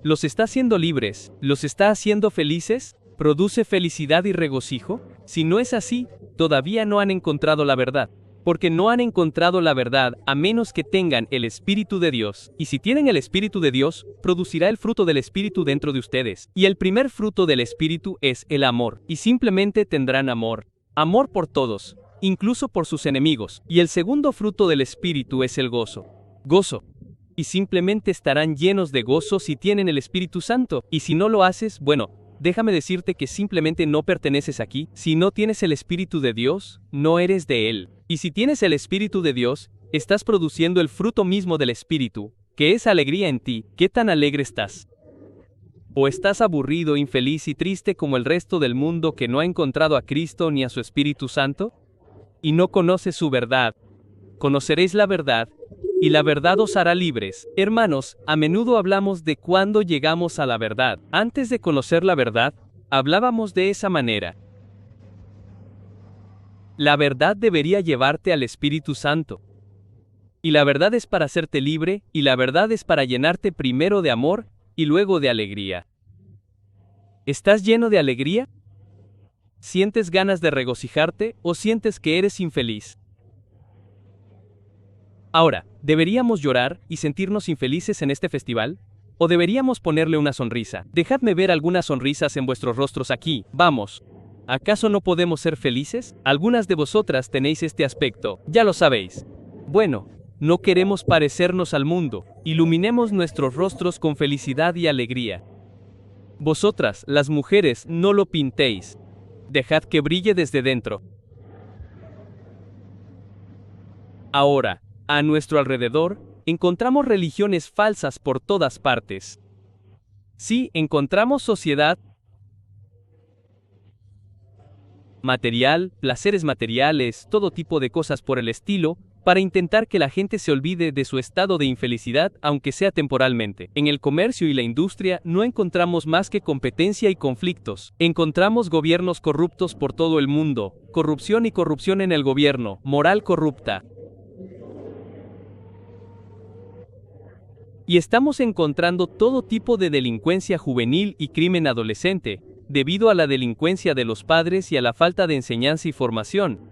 [SPEAKER 1] ¿los está haciendo libres? ¿Los está haciendo felices? ¿Produce felicidad y regocijo? Si no es así, todavía no han encontrado la verdad. Porque no han encontrado la verdad a menos que tengan el Espíritu de Dios. Y si tienen el Espíritu de Dios, producirá el fruto del Espíritu dentro de ustedes. Y el primer fruto del Espíritu es el amor. Y simplemente tendrán amor. Amor por todos, incluso por sus enemigos. Y el segundo fruto del Espíritu es el gozo. Gozo. Y simplemente estarán llenos de gozo si tienen el Espíritu Santo. Y si no lo haces, bueno, déjame decirte que simplemente no perteneces aquí. Si no tienes el Espíritu de Dios, no eres de Él. Y si tienes el Espíritu de Dios, estás produciendo el fruto mismo del Espíritu, que es alegría en ti. ¿Qué tan alegre estás? ¿O estás aburrido, infeliz y triste como el resto del mundo que no ha encontrado a Cristo ni a su Espíritu Santo? Y no conoces su verdad. Conoceréis la verdad, y la verdad os hará libres. Hermanos, a menudo hablamos de cuándo llegamos a la verdad. Antes de conocer la verdad, hablábamos de esa manera. La verdad debería llevarte al Espíritu Santo. Y la verdad es para hacerte libre, y la verdad es para llenarte primero de amor, y luego de alegría. ¿Estás lleno de alegría? ¿Sientes ganas de regocijarte, o sientes que eres infeliz? Ahora, ¿deberíamos llorar y sentirnos infelices en este festival? ¿O deberíamos ponerle una sonrisa? Dejadme ver algunas sonrisas en vuestros rostros aquí, vamos. ¿Acaso no podemos ser felices? Algunas de vosotras tenéis este aspecto, ya lo sabéis. Bueno, no queremos parecernos al mundo, iluminemos nuestros rostros con felicidad y alegría. Vosotras, las mujeres, no lo pintéis. Dejad que brille desde dentro. Ahora, a nuestro alrededor, encontramos religiones falsas por todas partes. Sí, encontramos sociedad material, placeres materiales, todo tipo de cosas por el estilo, para intentar que la gente se olvide de su estado de infelicidad, aunque sea temporalmente. En el comercio y la industria no encontramos más que competencia y conflictos. Encontramos gobiernos corruptos por todo el mundo, corrupción y corrupción en el gobierno, moral corrupta. Y estamos encontrando todo tipo de delincuencia juvenil y crimen adolescente, debido a la delincuencia de los padres y a la falta de enseñanza y formación.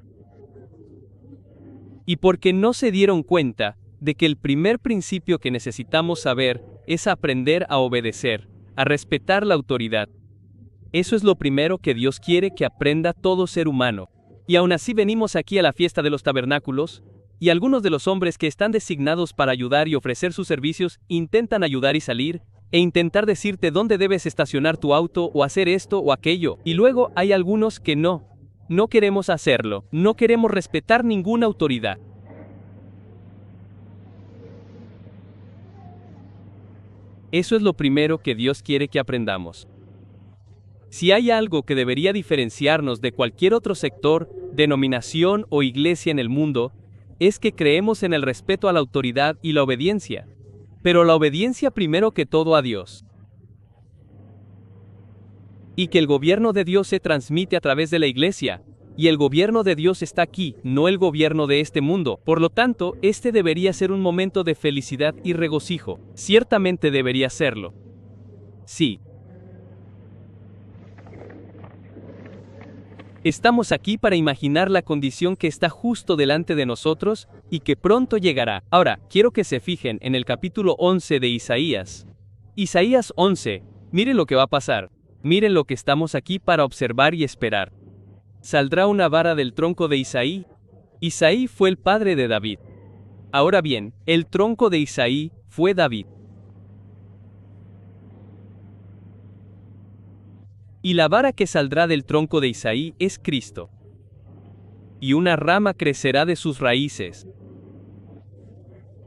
[SPEAKER 1] Y porque no se dieron cuenta de que el primer principio que necesitamos saber es aprender a obedecer, a respetar la autoridad. Eso es lo primero que Dios quiere que aprenda todo ser humano. Y aún así venimos aquí a la fiesta de los tabernáculos, y algunos de los hombres que están designados para ayudar y ofrecer sus servicios intentan ayudar y salir, e intentar decirte dónde debes estacionar tu auto o hacer esto o aquello, y luego hay algunos que no queremos hacerlo, no queremos respetar ninguna autoridad. Eso es lo primero que Dios quiere que aprendamos. Si hay algo que debería diferenciarnos de cualquier otro sector, denominación o iglesia en el mundo, es que creemos en el respeto a la autoridad y la obediencia. Pero la obediencia primero que todo a Dios. Y que el gobierno de Dios se transmite a través de la iglesia. Y el gobierno de Dios está aquí, no el gobierno de este mundo. Por lo tanto, este debería ser un momento de felicidad y regocijo. Ciertamente debería serlo. Sí. Estamos aquí para imaginar la condición que está justo delante de nosotros y que pronto llegará. Ahora, quiero que se fijen en el capítulo 11 de Isaías. Isaías 11, miren lo que va a pasar. Miren lo que estamos aquí para observar y esperar. Saldrá una vara del tronco de Isaí. Isaí fue el padre de David. Ahora bien, el tronco de Isaí fue David. Y la vara que saldrá del tronco de Isaí es Cristo. Y una rama crecerá de sus raíces.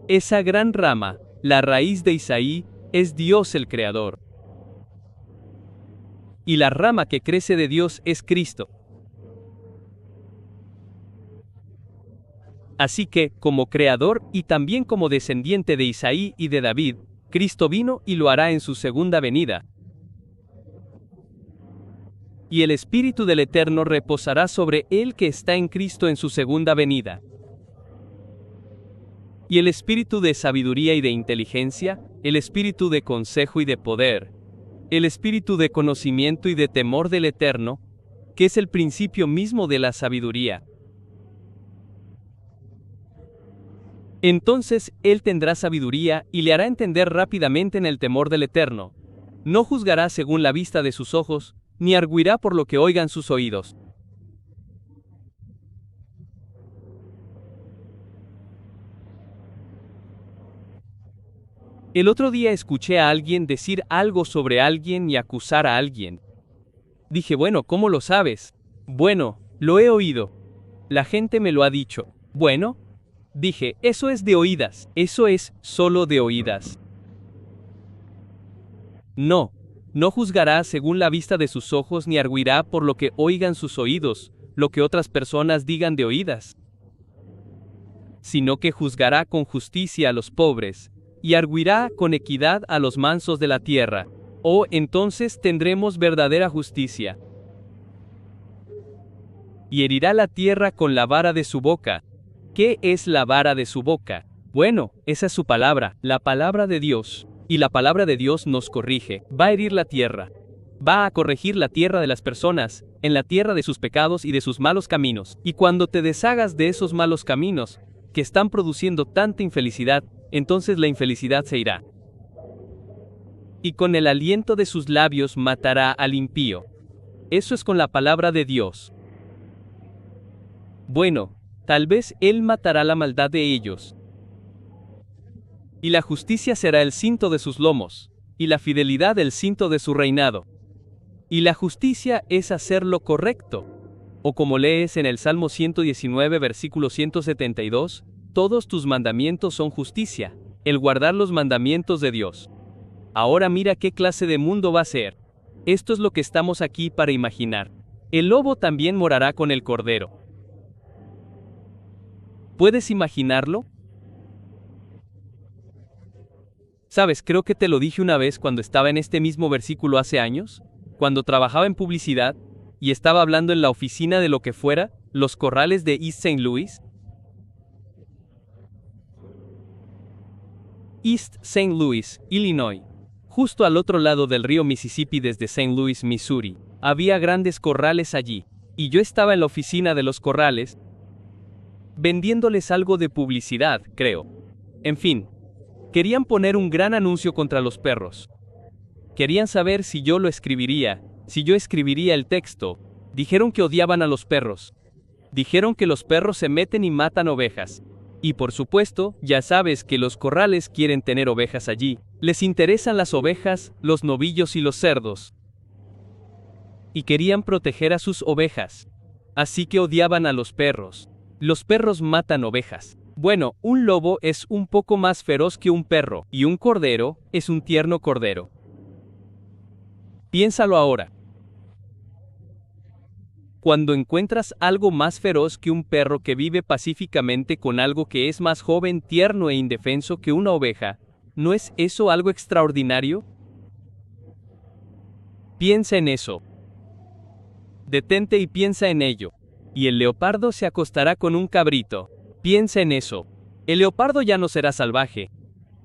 [SPEAKER 1] Esa gran rama, la raíz de Isaí, es Dios el Creador. Y la rama que crece de Dios es Cristo. Así que, como creador y también como descendiente de Isaí y de David, Cristo vino y lo hará en su segunda venida. Y el Espíritu del Eterno reposará sobre el que está en Cristo en su segunda venida. Y el Espíritu de sabiduría y de inteligencia, el Espíritu de consejo y de poder, el Espíritu de conocimiento y de temor del Eterno, que es el principio mismo de la sabiduría. Entonces él tendrá sabiduría y le hará entender rápidamente en el temor del Eterno. No juzgará según la vista de sus ojos, ni arguirá por lo que oigan sus oídos. El otro día escuché a alguien decir algo sobre alguien y acusar a alguien. Dije, bueno, ¿cómo lo sabes? Bueno, lo he oído. La gente me lo ha dicho. Bueno, dije, eso es de oídas, eso es solo de oídas. No juzgará según la vista de sus ojos ni arguirá por lo que oigan sus oídos, lo que otras personas digan de oídas, sino que juzgará con justicia a los pobres, y arguirá con equidad a los mansos de la tierra. Oh, entonces tendremos verdadera justicia. Y herirá la tierra con la vara de su boca. ¿Qué es la vara de su boca? Bueno, esa es su palabra, la palabra de Dios. Y la palabra de Dios nos corrige, va a herir la tierra. Va a corregir la tierra de las personas, en la tierra de sus pecados y de sus malos caminos. Y cuando te deshagas de esos malos caminos, que están produciendo tanta infelicidad, entonces la infelicidad se irá. Y con el aliento de sus labios matará al impío. Eso es con la palabra de Dios. Bueno, tal vez él matará la maldad de ellos. Y la justicia será el cinto de sus lomos, y la fidelidad el cinto de su reinado. Y la justicia es hacer lo correcto. O como lees en el Salmo 119 versículo 172, todos tus mandamientos son justicia, el guardar los mandamientos de Dios. Ahora mira qué clase de mundo va a ser. Esto es lo que estamos aquí para imaginar. El lobo también morará con el cordero. ¿Puedes imaginarlo? Sabes, creo que te lo dije una vez cuando estaba en este mismo versículo hace años, cuando trabajaba en publicidad, y estaba hablando en la oficina de lo que fuera, los corrales de East St. Louis. East St. Louis, Illinois. Justo al otro lado del río Mississippi desde St. Louis, Missouri, había grandes corrales allí, y yo estaba en la oficina de los corrales, vendiéndoles algo de publicidad, creo. En fin, querían poner un gran anuncio contra los perros. Querían saber si yo lo escribiría, si yo escribiría el texto. Dijeron que odiaban a los perros. Dijeron que los perros se meten y matan ovejas. Y por supuesto, ya sabes que los corrales quieren tener ovejas allí. Les interesan las ovejas, los novillos y los cerdos. Y querían proteger a sus ovejas. Así que odiaban a los perros. Los perros matan ovejas. Bueno, un lobo es un poco más feroz que un perro, y un cordero es un tierno cordero. Piénsalo ahora. Cuando encuentras algo más feroz que un perro que vive pacíficamente con algo que es más joven, tierno e indefenso que una oveja, ¿no es eso algo extraordinario? Piensa en eso. Detente y piensa en ello. Y el leopardo se acostará con un cabrito. Piensa en eso. El leopardo ya no será salvaje.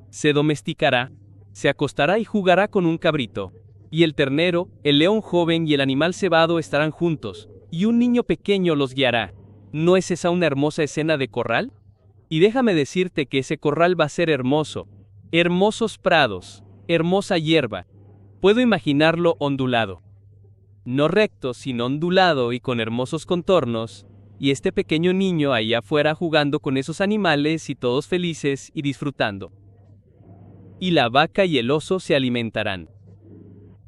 [SPEAKER 1] Se domesticará, se acostará y jugará con un cabrito. Y el ternero, el león joven y el animal cebado estarán juntos, y un niño pequeño los guiará. ¿No es esa una hermosa escena de corral? Y déjame decirte que ese corral va a ser hermoso. Hermosos prados, hermosa hierba. Puedo imaginarlo ondulado. No recto, sino ondulado y con hermosos contornos, y este pequeño niño ahí afuera jugando con esos animales y todos felices y disfrutando. Y la vaca y el oso se alimentarán.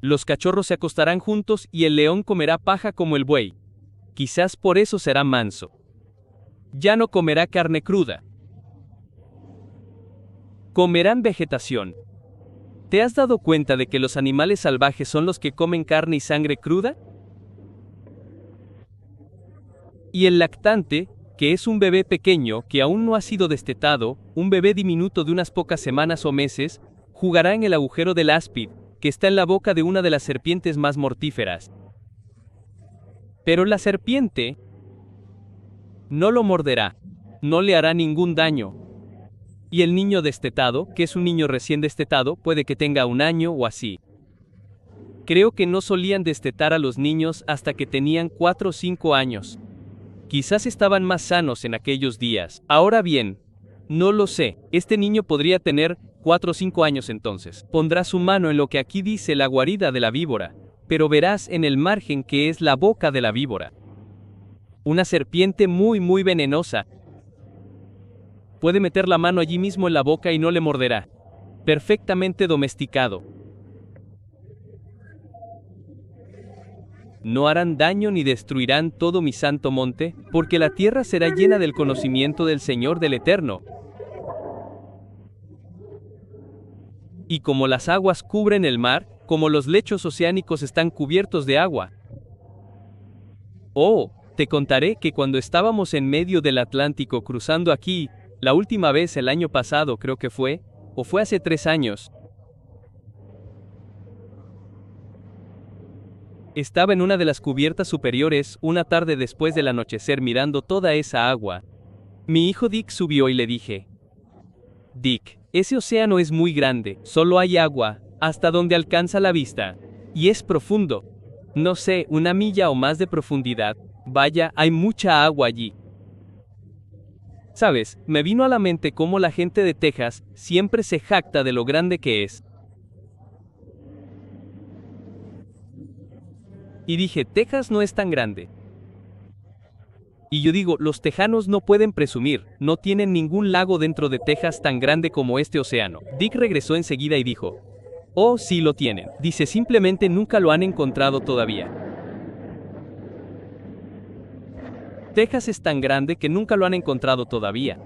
[SPEAKER 1] Los cachorros se acostarán juntos y el león comerá paja como el buey. Quizás por eso será manso. Ya no comerá carne cruda. Comerán vegetación. ¿Te has dado cuenta de que los animales salvajes son los que comen carne y sangre cruda? Y el lactante, que es un bebé pequeño que aún no ha sido destetado, un bebé diminuto de unas pocas semanas o meses, jugará en el agujero del áspid, que está en la boca de una de las serpientes más mortíferas. Pero la serpiente no lo morderá, no le hará ningún daño. Y el niño destetado, que es un niño recién destetado, puede que tenga 1 año o así. Creo que no solían destetar a los niños hasta que tenían 4 o 5 años. Quizás estaban más sanos en aquellos días. Ahora bien, no lo sé, este niño podría tener 4 o 5 años entonces. Pondrá su mano en lo que aquí dice la guarida de la víbora, pero verás en el margen que es la boca de la víbora. Una serpiente muy venenosa. Puede meter la mano allí mismo en la boca y no le morderá. Perfectamente domesticado. No harán daño ni destruirán todo mi santo monte, porque la tierra será llena del conocimiento del Señor del Eterno. Y como las aguas cubren el mar, como los lechos oceánicos están cubiertos de agua. Oh, te contaré que cuando estábamos en medio del Atlántico cruzando aquí, la última vez el año pasado creo que fue, o fue hace 3 años, estaba en una de las cubiertas superiores una tarde después del anochecer mirando toda esa agua. Mi hijo Dick subió y le dije: Dick, ese océano es muy grande, solo hay agua, hasta donde alcanza la vista. Y es profundo. No sé, 1 milla o más de profundidad. Vaya, hay mucha agua allí. Sabes, me vino a la mente cómo la gente de Texas siempre se jacta de lo grande que es. Y dije, Texas no es tan grande. Y yo digo, los tejanos no pueden presumir, no tienen ningún lago dentro de Texas tan grande como este océano. Dick regresó enseguida y dijo, oh, sí lo tienen. Dice, simplemente nunca lo han encontrado todavía. Texas es tan grande que nunca lo han encontrado todavía.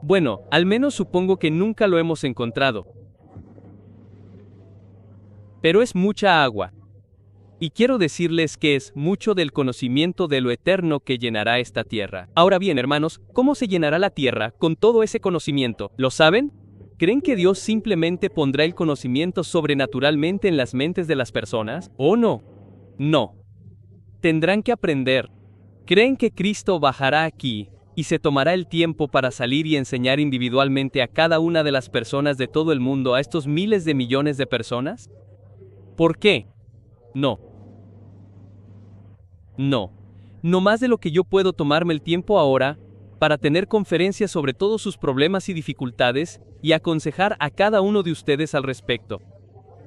[SPEAKER 1] Bueno, al menos supongo que nunca lo hemos encontrado. Pero es mucha agua. Y quiero decirles que es mucho del conocimiento de lo eterno que llenará esta tierra. Ahora bien, hermanos, ¿cómo se llenará la tierra con todo ese conocimiento? ¿Lo saben? ¿Creen que Dios simplemente pondrá el conocimiento sobrenaturalmente en las mentes de las personas? ¿O no? No. Tendrán que aprender. ¿Creen que Cristo bajará aquí y se tomará el tiempo para salir y enseñar individualmente a cada una de las personas de todo el mundo, a estos miles de millones de personas? ¿Por qué? No. No. No más de lo que yo puedo tomarme el tiempo ahora para tener conferencias sobre todos sus problemas y dificultades y aconsejar a cada uno de ustedes al respecto.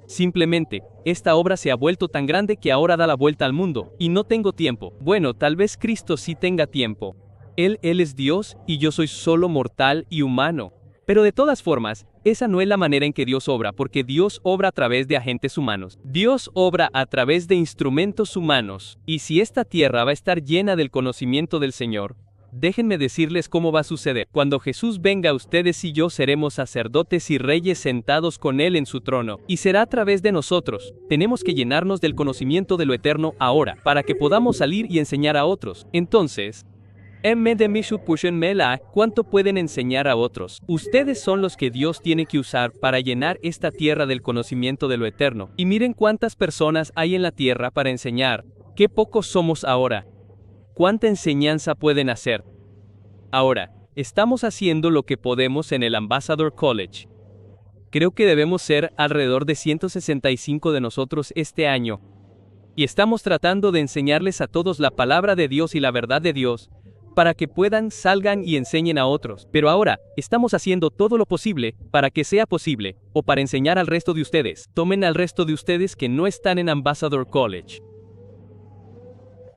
[SPEAKER 1] Simplemente, esta obra se ha vuelto tan grande que ahora da la vuelta al mundo, y no tengo tiempo. Bueno, tal vez Cristo sí tenga tiempo. Él es Dios, y yo soy solo mortal y humano. Pero de todas formas, esa no es la manera en que Dios obra, porque Dios obra a través de agentes humanos. Dios obra a través de instrumentos humanos, y si esta tierra va a estar llena del conocimiento del Señor, déjenme decirles cómo va a suceder. Cuando Jesús venga, ustedes y yo seremos sacerdotes y reyes sentados con Él en su trono, y será a través de nosotros. Tenemos que llenarnos del conocimiento de lo eterno ahora, para que podamos salir y enseñar a otros. Entonces, ¿cuánto pueden enseñar a otros? Ustedes son los que Dios tiene que usar para llenar esta tierra del conocimiento de lo eterno. Y miren cuántas personas hay en la tierra para enseñar. Qué pocos somos ahora. ¿Cuánta enseñanza pueden hacer? Ahora, estamos haciendo lo que podemos en el Ambassador College. Creo que debemos ser alrededor de 165 de nosotros este año. Y estamos tratando de enseñarles a todos la palabra de Dios y la verdad de Dios, para que puedan, salgan y enseñen a otros. Pero ahora, estamos haciendo todo lo posible para que sea posible, o para enseñar al resto de ustedes. Tomen al resto de ustedes que no están en Ambassador College.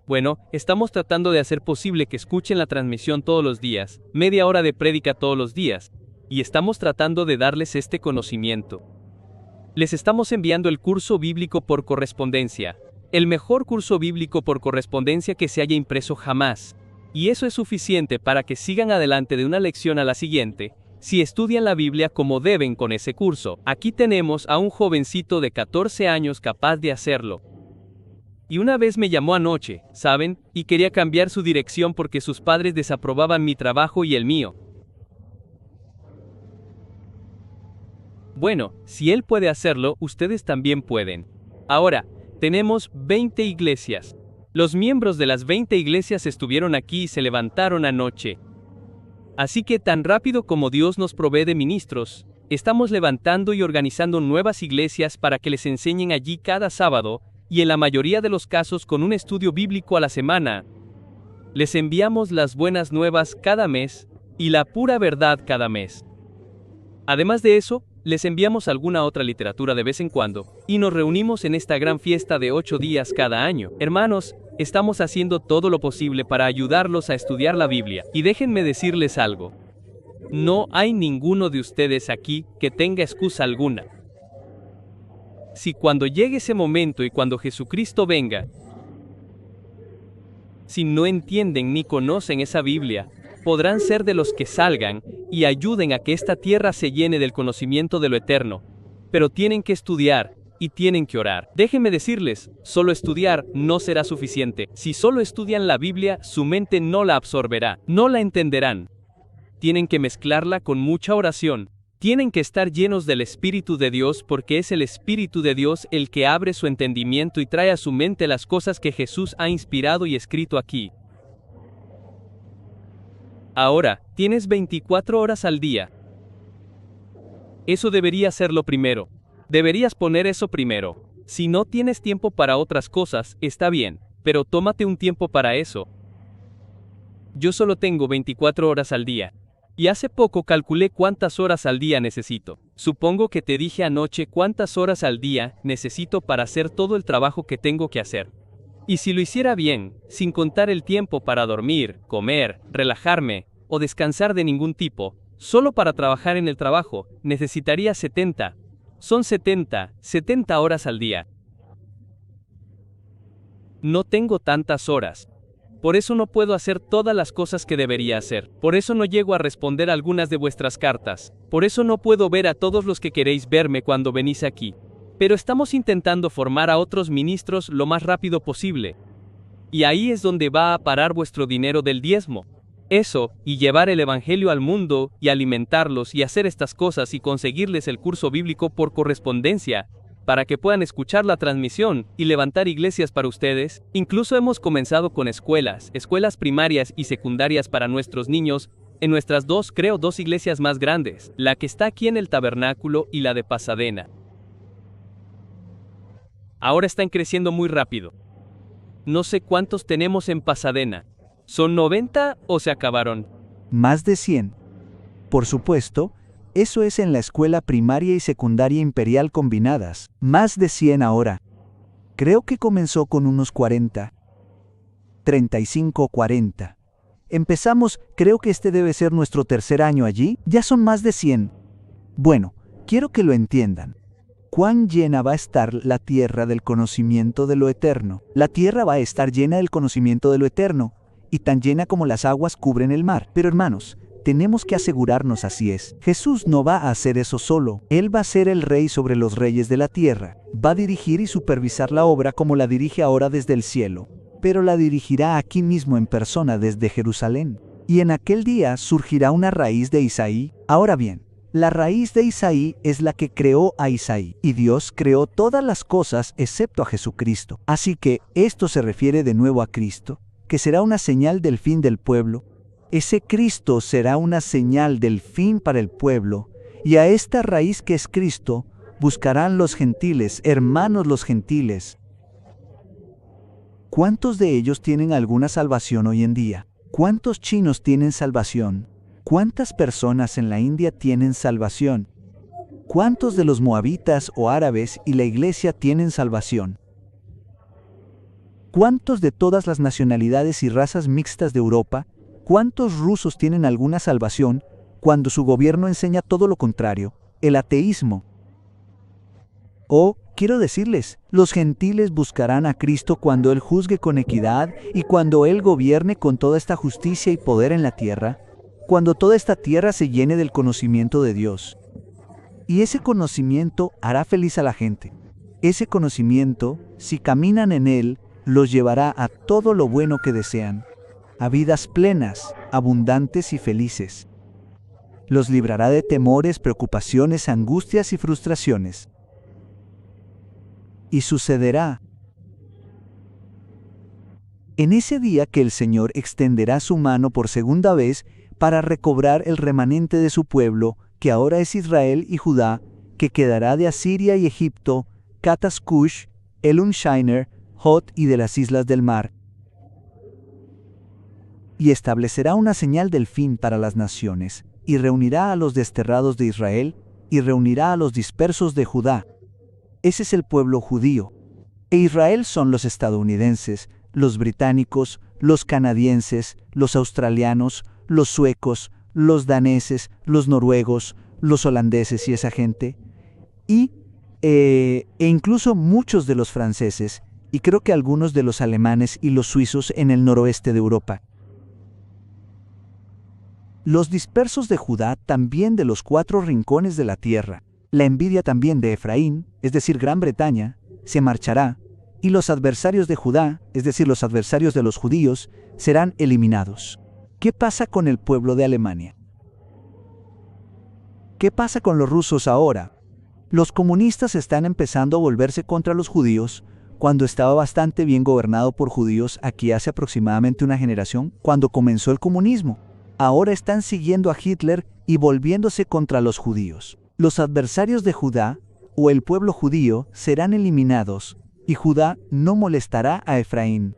[SPEAKER 1] Bueno, estamos tratando de hacer posible que escuchen la transmisión todos los días, media hora de prédica todos los días, y estamos tratando de darles este conocimiento. Les estamos enviando el curso bíblico por correspondencia, el mejor curso bíblico por correspondencia que se haya impreso jamás. Y eso es suficiente para que sigan adelante de una lección a la siguiente, si estudian la Biblia como deben con ese curso. Aquí tenemos a un jovencito de 14 años capaz de hacerlo. Y una vez me llamó anoche, ¿saben? Y quería cambiar su dirección porque sus padres desaprobaban mi trabajo y el mío. Bueno, si él puede hacerlo, ustedes también pueden. Ahora, tenemos 20 iglesias. Los miembros de las 20 iglesias estuvieron aquí y se levantaron anoche. Así que tan rápido como Dios nos provee de ministros, estamos levantando y organizando nuevas iglesias para que les enseñen allí cada sábado, y en la mayoría de los casos con un estudio bíblico a la semana. Les enviamos las buenas nuevas cada mes, y la pura verdad cada mes. Además de eso, les enviamos alguna otra literatura de vez en cuando, y nos reunimos en esta gran fiesta de 8 días cada año. Hermanos, estamos haciendo todo lo posible para ayudarlos a estudiar la Biblia, y déjenme decirles algo. No hay ninguno de ustedes aquí que tenga excusa alguna. Si cuando llegue ese momento y cuando Jesucristo venga, si no entienden ni conocen esa Biblia, podrán ser de los que salgan y ayuden a que esta tierra se llene del conocimiento de lo eterno. Pero tienen que estudiar y tienen que orar. Déjenme decirles, solo estudiar no será suficiente. Si solo estudian la Biblia, su mente no la absorberá, no la entenderán. Tienen que mezclarla con mucha oración. Tienen que estar llenos del Espíritu de Dios porque es el Espíritu de Dios el que abre su entendimiento y trae a su mente las cosas que Jesús ha inspirado y escrito aquí. Ahora, tienes 24 horas al día. Eso debería ser lo primero. Deberías poner eso primero. Si no tienes tiempo para otras cosas, está bien, pero tómate un tiempo para eso. Yo solo tengo 24 horas al día. Y hace poco calculé cuántas horas al día necesito. Supongo que te dije anoche cuántas horas al día necesito para hacer todo el trabajo que tengo que hacer. Y si lo hiciera bien, sin contar el tiempo para dormir, comer, relajarme, o descansar de ningún tipo, solo para trabajar en el trabajo, necesitaría 70. Son 70 horas al día. No tengo tantas horas. Por eso no puedo hacer todas las cosas que debería hacer. Por eso no llego a responder algunas de vuestras cartas. Por eso no puedo ver a todos los que queréis verme cuando venís aquí. Pero estamos intentando formar a otros ministros lo más rápido posible. Y ahí es donde va a parar vuestro dinero del diezmo. Eso, y llevar el evangelio al mundo, y alimentarlos, y hacer estas cosas, y conseguirles el curso bíblico por correspondencia, para que puedan escuchar la transmisión, y levantar iglesias para ustedes. Incluso hemos comenzado con escuelas primarias y secundarias para nuestros niños, en nuestras dos iglesias más grandes, la que está aquí en el tabernáculo y la de Pasadena. Ahora están creciendo muy rápido. No sé cuántos tenemos en Pasadena. ¿Son 90 o se acabaron?
[SPEAKER 2] Más de 100. Por supuesto, eso es en la escuela primaria y secundaria imperial combinadas. Más de 100 ahora. Creo que comenzó con unos 40. 35 o 40. Empezamos, creo que este debe ser nuestro tercer año allí, ya son más de 100. Bueno, quiero que lo entiendan. ¿Cuán llena va a estar la tierra del conocimiento de lo eterno? La tierra va a estar llena del conocimiento de lo eterno, y tan llena como las aguas cubren el mar. Pero hermanos, tenemos que asegurarnos así es. Jesús no va a hacer eso solo. Él va a ser el rey sobre los reyes de la tierra. Va a dirigir y supervisar la obra como la dirige ahora desde el cielo. Pero la dirigirá aquí mismo en persona desde Jerusalén. Y en aquel día surgirá una raíz de Isaí. Ahora bien, la raíz de Isaí es la que creó a Isaí. Y Dios creó todas las cosas excepto a Jesucristo. Así que esto se refiere de nuevo a Cristo, que será una señal del fin del pueblo. Ese Cristo será una señal del fin para el pueblo, y a esta raíz que es Cristo, buscarán los gentiles, hermanos los gentiles. ¿Cuántos de ellos tienen alguna salvación hoy en día? ¿Cuántos chinos tienen salvación? ¿Cuántas personas en la India tienen salvación? ¿Cuántos de los moabitas o árabes y la iglesia tienen salvación? ¿Cuántos de todas las nacionalidades y razas mixtas de Europa? ¿Cuántos rusos tienen alguna salvación cuando su gobierno enseña todo lo contrario, el ateísmo? Quiero decirles, los gentiles buscarán a Cristo cuando Él juzgue con equidad y cuando Él gobierne con toda esta justicia y poder en la tierra, cuando toda esta tierra se llene del conocimiento de Dios. Y ese conocimiento hará feliz a la gente. Ese conocimiento, si caminan en Él, los llevará a todo lo bueno que desean, a vidas plenas, abundantes y felices. Los librará de temores, preocupaciones, angustias y frustraciones. Y sucederá en ese día que el Señor extenderá su mano por segunda vez para recobrar el remanente de su pueblo, que ahora es Israel y Judá, que quedará de Asiria y Egipto, Catas Cush, Elun Shiner, Hot y de las islas del mar. Y establecerá una señal del fin para las naciones, y reunirá a los desterrados de Israel, y reunirá a los dispersos de Judá. Ese es el pueblo judío. E Israel son los estadounidenses, los británicos, los canadienses, los australianos, los suecos, los daneses, los noruegos, los holandeses y esa gente, e incluso muchos de los franceses, y creo que algunos de los alemanes y los suizos en el noroeste de Europa. Los dispersos de Judá también de los 4 rincones de la tierra, la envidia también de Efraín, es decir, Gran Bretaña, se marchará, y los adversarios de Judá, es decir, los adversarios de los judíos, serán eliminados. ¿Qué pasa con el pueblo de Alemania? ¿Qué pasa con los rusos ahora? Los comunistas están empezando a volverse contra los judíos, cuando estaba bastante bien gobernado por judíos aquí hace aproximadamente una generación, cuando comenzó el comunismo. Ahora están siguiendo a Hitler y volviéndose contra los judíos. Los adversarios de Judá, o el pueblo judío, serán eliminados, y Judá no molestará a Efraín.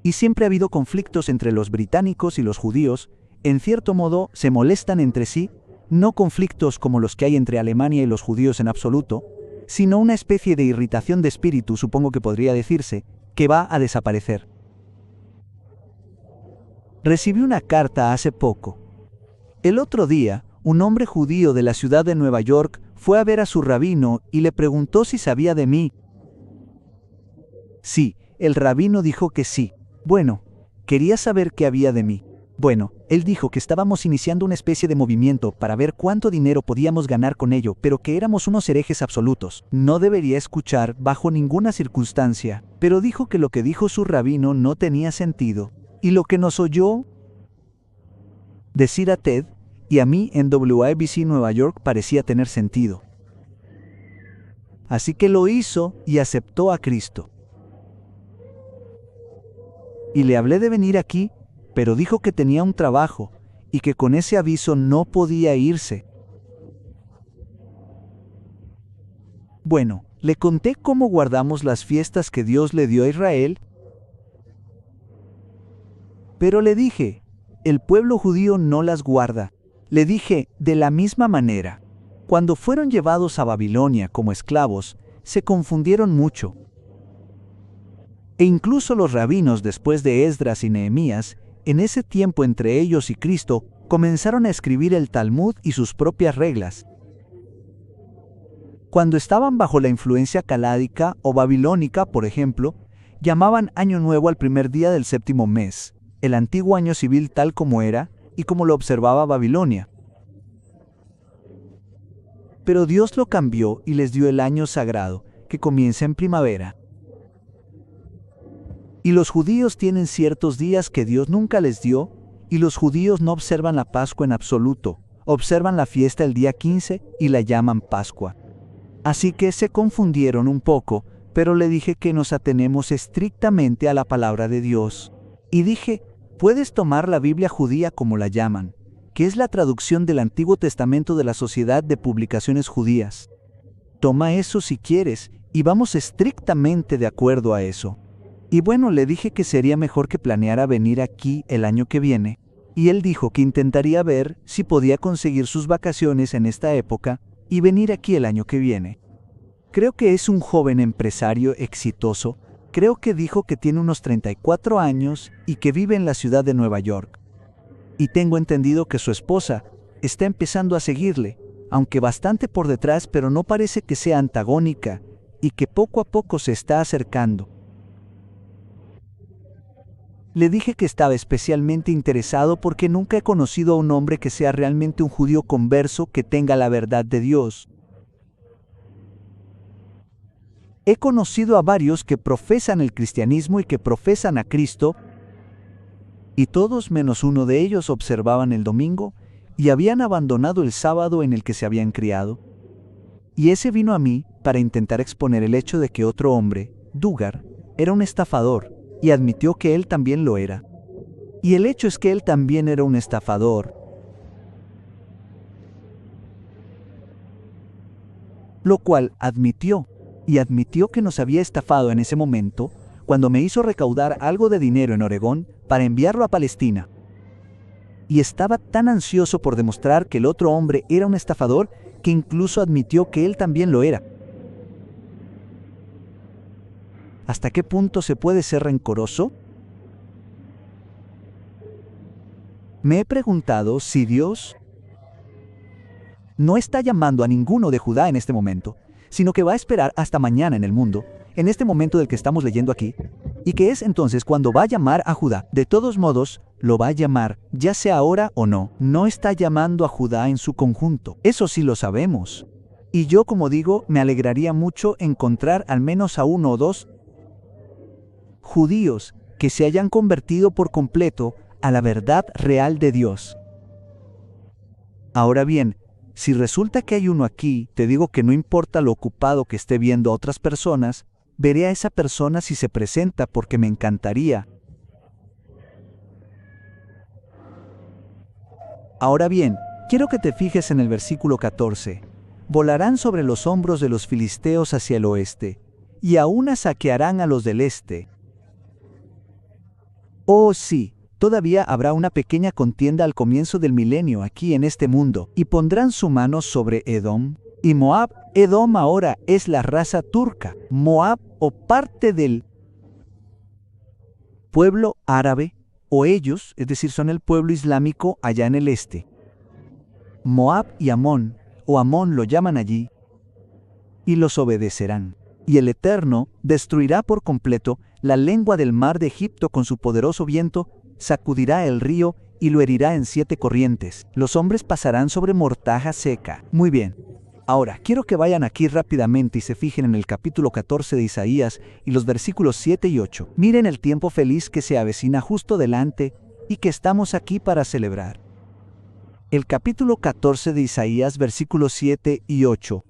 [SPEAKER 2] Y siempre ha habido conflictos entre los británicos y los judíos, en cierto modo se molestan entre sí, no conflictos como los que hay entre Alemania y los judíos en absoluto, sino una especie de irritación de espíritu, supongo que podría decirse, que va a desaparecer. Recibí una carta hace poco. El otro día, un hombre judío de la ciudad de Nueva York fue a ver a su rabino y le preguntó si sabía de mí. Sí, el rabino dijo que sí. Bueno, quería saber qué había de mí. Bueno, él dijo que estábamos iniciando una especie de movimiento para ver cuánto dinero podíamos ganar con ello, pero que éramos unos herejes absolutos. No debería escuchar bajo ninguna circunstancia, pero dijo que lo que dijo su rabino no tenía sentido, y lo que nos oyó decir a Ted y a mí en WABC Nueva York parecía tener sentido. Así que lo hizo y aceptó a Cristo. Y le hablé de venir aquí, pero dijo que tenía un trabajo y que con ese aviso no podía irse. Bueno, le conté cómo guardamos las fiestas que Dios le dio a Israel, pero le dije, el pueblo judío no las guarda. Le dije, de la misma manera, cuando fueron llevados a Babilonia como esclavos, se confundieron mucho. E incluso los rabinos después de Esdras y Nehemías, en ese tiempo entre ellos y Cristo, comenzaron a escribir el Talmud y sus propias reglas. Cuando estaban bajo la influencia caládica o babilónica, por ejemplo, llamaban Año Nuevo al primer día del 7º mes, el antiguo año civil tal como era y como lo observaba Babilonia. Pero Dios lo cambió y les dio el año sagrado, que comienza en primavera. Y los judíos tienen ciertos días que Dios nunca les dio, y los judíos no observan la Pascua en absoluto, observan la fiesta el día 15 y la llaman Pascua. Así que se confundieron un poco, pero le dije que nos atenemos estrictamente a la palabra de Dios. Y dije, puedes tomar la Biblia judía como la llaman, que es la traducción del Antiguo Testamento de la Sociedad de Publicaciones Judías. Toma eso si quieres, y vamos estrictamente de acuerdo a eso. Y bueno, le dije que sería mejor que planeara venir aquí el año que viene, y él dijo que intentaría ver si podía conseguir sus vacaciones en esta época y venir aquí el año que viene. Creo que es un joven empresario exitoso, creo que dijo que tiene unos 34 años y que vive en la ciudad de Nueva York. Y tengo entendido que su esposa está empezando a seguirle, aunque bastante por detrás, pero no parece que sea antagónica, y que poco a poco se está acercando. Le dije que estaba especialmente interesado porque nunca he conocido a un hombre que sea realmente un judío converso que tenga la verdad de Dios. He conocido a varios que profesan el cristianismo y que profesan a Cristo, y todos menos uno de ellos observaban el domingo y habían abandonado el sábado en el que se habían criado. Y ese vino a mí para intentar exponer el hecho de que otro hombre, Duggar, era un estafador, y admitió que él también lo era. Y el hecho es que él también era un estafador, lo cual admitió, y admitió que nos había estafado en ese momento, cuando me hizo recaudar algo de dinero en Oregón para enviarlo a Palestina. Y estaba tan ansioso por demostrar que el otro hombre era un estafador que incluso admitió que él también lo era. ¿Hasta qué punto se puede ser rencoroso? Me he preguntado si Dios no está llamando a ninguno de Judá en este momento, sino que va a esperar hasta mañana en el mundo, en este momento del que estamos leyendo aquí, y que es entonces cuando va a llamar a Judá. De todos modos, lo va a llamar, ya sea ahora o no. No está llamando a Judá en su conjunto. Eso sí lo sabemos. Y yo, como digo, me alegraría mucho encontrar al menos a uno o dos judíos que se hayan convertido por completo a la verdad real de Dios. Ahora bien, si resulta que hay uno aquí, te digo que no importa lo ocupado que esté viendo a otras personas, veré a esa persona si se presenta porque me encantaría. Ahora bien, quiero que te fijes en el versículo 14. Volarán sobre los hombros de los filisteos hacia el oeste, y aún saquearán a los del este. Oh sí, todavía habrá una pequeña contienda al comienzo del milenio aquí en este mundo, y pondrán su mano sobre Edom y Moab. Edom ahora es la raza turca, Moab o parte del pueblo árabe, o ellos, es decir, son el pueblo islámico allá en el este. Moab y Amón, o Amón lo llaman allí, y los obedecerán. Y el Eterno destruirá por completo la lengua del mar de Egipto con su poderoso viento, sacudirá el río y lo herirá en 7 corrientes. Los hombres pasarán sobre mortaja seca. Muy bien. Ahora, quiero que vayan aquí rápidamente y se fijen en el capítulo 14 de Isaías y los versículos 7 y 8. Miren el tiempo feliz que se avecina justo delante y que estamos aquí para celebrar. El capítulo 14 de Isaías, versículos 7 y 8.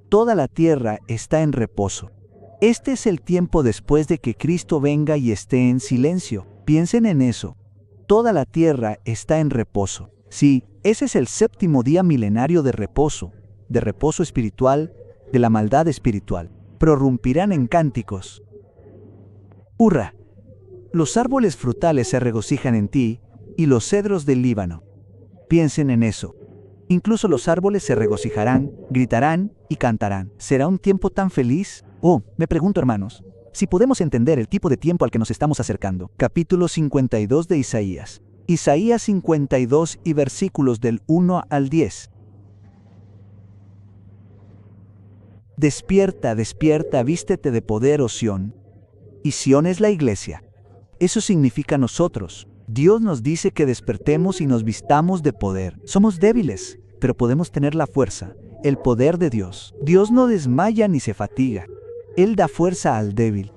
[SPEAKER 2] Toda la tierra está en reposo. Este es el tiempo después de que Cristo venga y esté en silencio. Piensen en eso. Toda la tierra está en reposo. Sí, ese es el 7º día milenario de reposo espiritual, de la maldad espiritual. Prorrumpirán en cánticos. ¡Hurra! Los árboles frutales se regocijan en ti, y los cedros del Líbano. Piensen en eso. Incluso los árboles se regocijarán, gritarán y cantarán. ¿Será un tiempo tan feliz? Oh, me pregunto, hermanos, si podemos entender el tipo de tiempo al que nos estamos acercando. Capítulo 52 de Isaías. Isaías 52 y versículos del 1 al 10. Despierta, despierta, vístete de poder, oh Sión. Y Sión es la iglesia. Eso significa nosotros. Dios nos dice que despertemos y nos vistamos de poder. Somos débiles, pero podemos tener la fuerza, el poder de Dios. Dios no desmaya ni se fatiga. Él da fuerza al débil.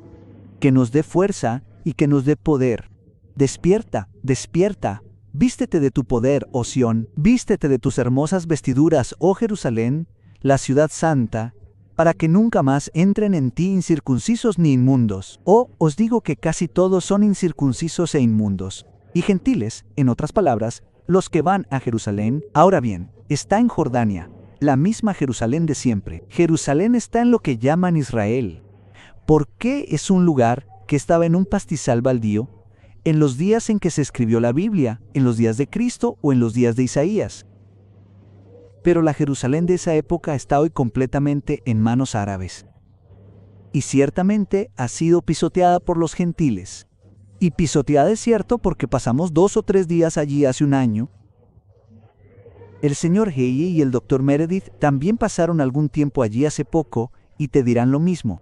[SPEAKER 2] Que nos dé fuerza y que nos dé poder. Despierta, despierta. Vístete de tu poder, oh Sión. Vístete de tus hermosas vestiduras, oh Jerusalén, la ciudad santa, para que nunca más entren en ti incircuncisos ni inmundos. Oh, os digo que casi todos son incircuncisos e inmundos. Y gentiles, en otras palabras, los que van a Jerusalén. Ahora bien, está en Jordania, la misma Jerusalén de siempre. Jerusalén está en lo que llaman Israel. ¿Por qué es un lugar que estaba en un pastizal baldío? En los días en que se escribió la Biblia, en los días de Cristo o en los días de Isaías. Pero la Jerusalén de esa época está hoy completamente en manos árabes. Y ciertamente ha sido pisoteada por los gentiles. Y pisoteada es cierto porque pasamos 2 o 3 días allí hace un año. El señor Heye y el Dr. Meredith también pasaron algún tiempo allí hace poco y te dirán lo mismo.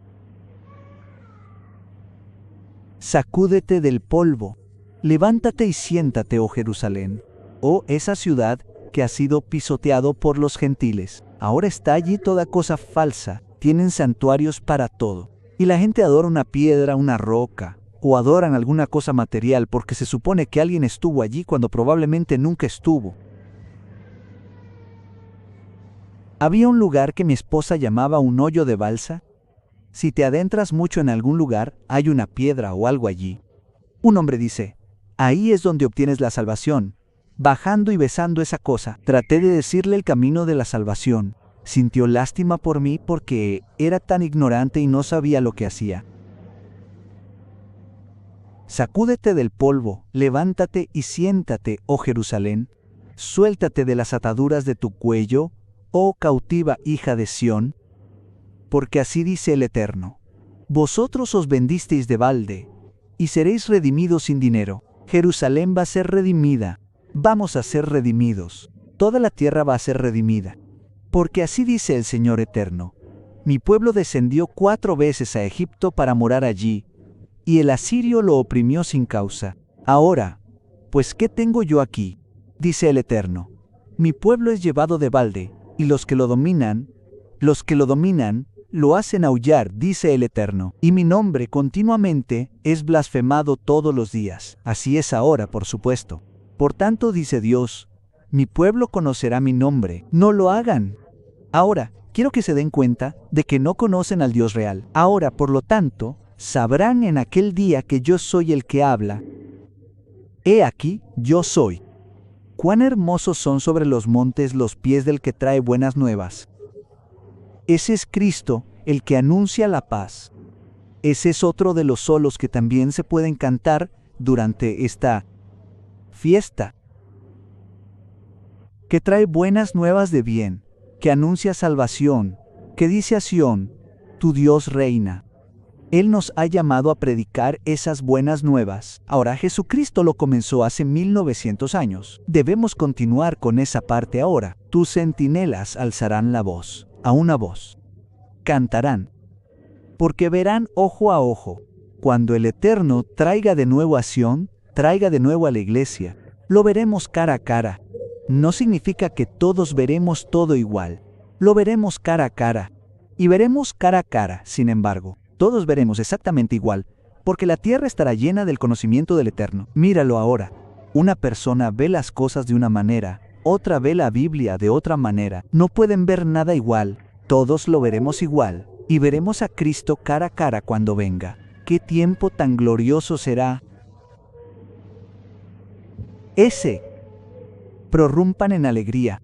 [SPEAKER 2] Sacúdete del polvo, levántate y siéntate, oh Jerusalén, oh esa ciudad que ha sido pisoteado por los gentiles. Ahora está allí toda cosa falsa, tienen santuarios para todo. Y la gente adora una piedra, una roca, o adoran alguna cosa material porque se supone que alguien estuvo allí cuando probablemente nunca estuvo. Había un lugar que mi esposa llamaba un hoyo de balsa. Si te adentras mucho en algún lugar, hay una piedra o algo allí. Un hombre dice, ahí es donde obtienes la salvación. Bajando y besando esa cosa, traté de decirle el camino de la salvación. Sintió lástima por mí porque era tan ignorante y no sabía lo que hacía. Sacúdete del polvo, levántate y siéntate, oh Jerusalén. Suéltate de las ataduras de tu cuello, oh cautiva hija de Sión. Porque así dice el Eterno: vosotros os vendisteis de balde, y seréis redimidos sin dinero. Jerusalén va a ser redimida. Vamos a ser redimidos. Toda la tierra va a ser redimida. Porque así dice el Señor Eterno: mi pueblo descendió 4 veces a Egipto para morar allí, y el asirio lo oprimió sin causa. Ahora, pues ¿qué tengo yo aquí? Dice el Eterno: mi pueblo es llevado de balde, y los que lo dominan, lo hacen aullar, dice el Eterno. Y mi nombre continuamente es blasfemado todos los días. Así es ahora, por supuesto. Por tanto, dice Dios, mi pueblo conocerá mi nombre. No lo hagan. Ahora, quiero que se den cuenta de que no conocen al Dios real. Ahora, por lo tanto, sabrán en aquel día que yo soy el que habla. He aquí, yo soy. Cuán hermosos son sobre los montes los pies del que trae buenas nuevas. Ese es Cristo, el que anuncia la paz. Ese es otro de los solos que también se pueden cantar durante esta fiesta. Que trae buenas nuevas de bien, que anuncia salvación, que dice a Sión: tu Dios reina. Él nos ha llamado a predicar esas buenas nuevas. Ahora, Jesucristo lo comenzó hace 1900 años. Debemos continuar con esa parte ahora. Tus centinelas alzarán la voz. A una voz. Cantarán. Porque verán ojo a ojo. Cuando el Eterno traiga de nuevo a Sión, traiga de nuevo a la iglesia, lo veremos cara a cara. No significa que todos veremos todo igual. Lo veremos cara a cara. Y veremos cara a cara, sin embargo. Todos veremos exactamente igual, porque la tierra estará llena del conocimiento del Eterno. Míralo ahora. Una persona ve las cosas de una manera, otra ve la Biblia de otra manera. No pueden ver nada igual. Todos lo veremos igual, y veremos a Cristo cara a cara cuando venga. ¡Qué tiempo tan glorioso será! Prorrumpan en alegría.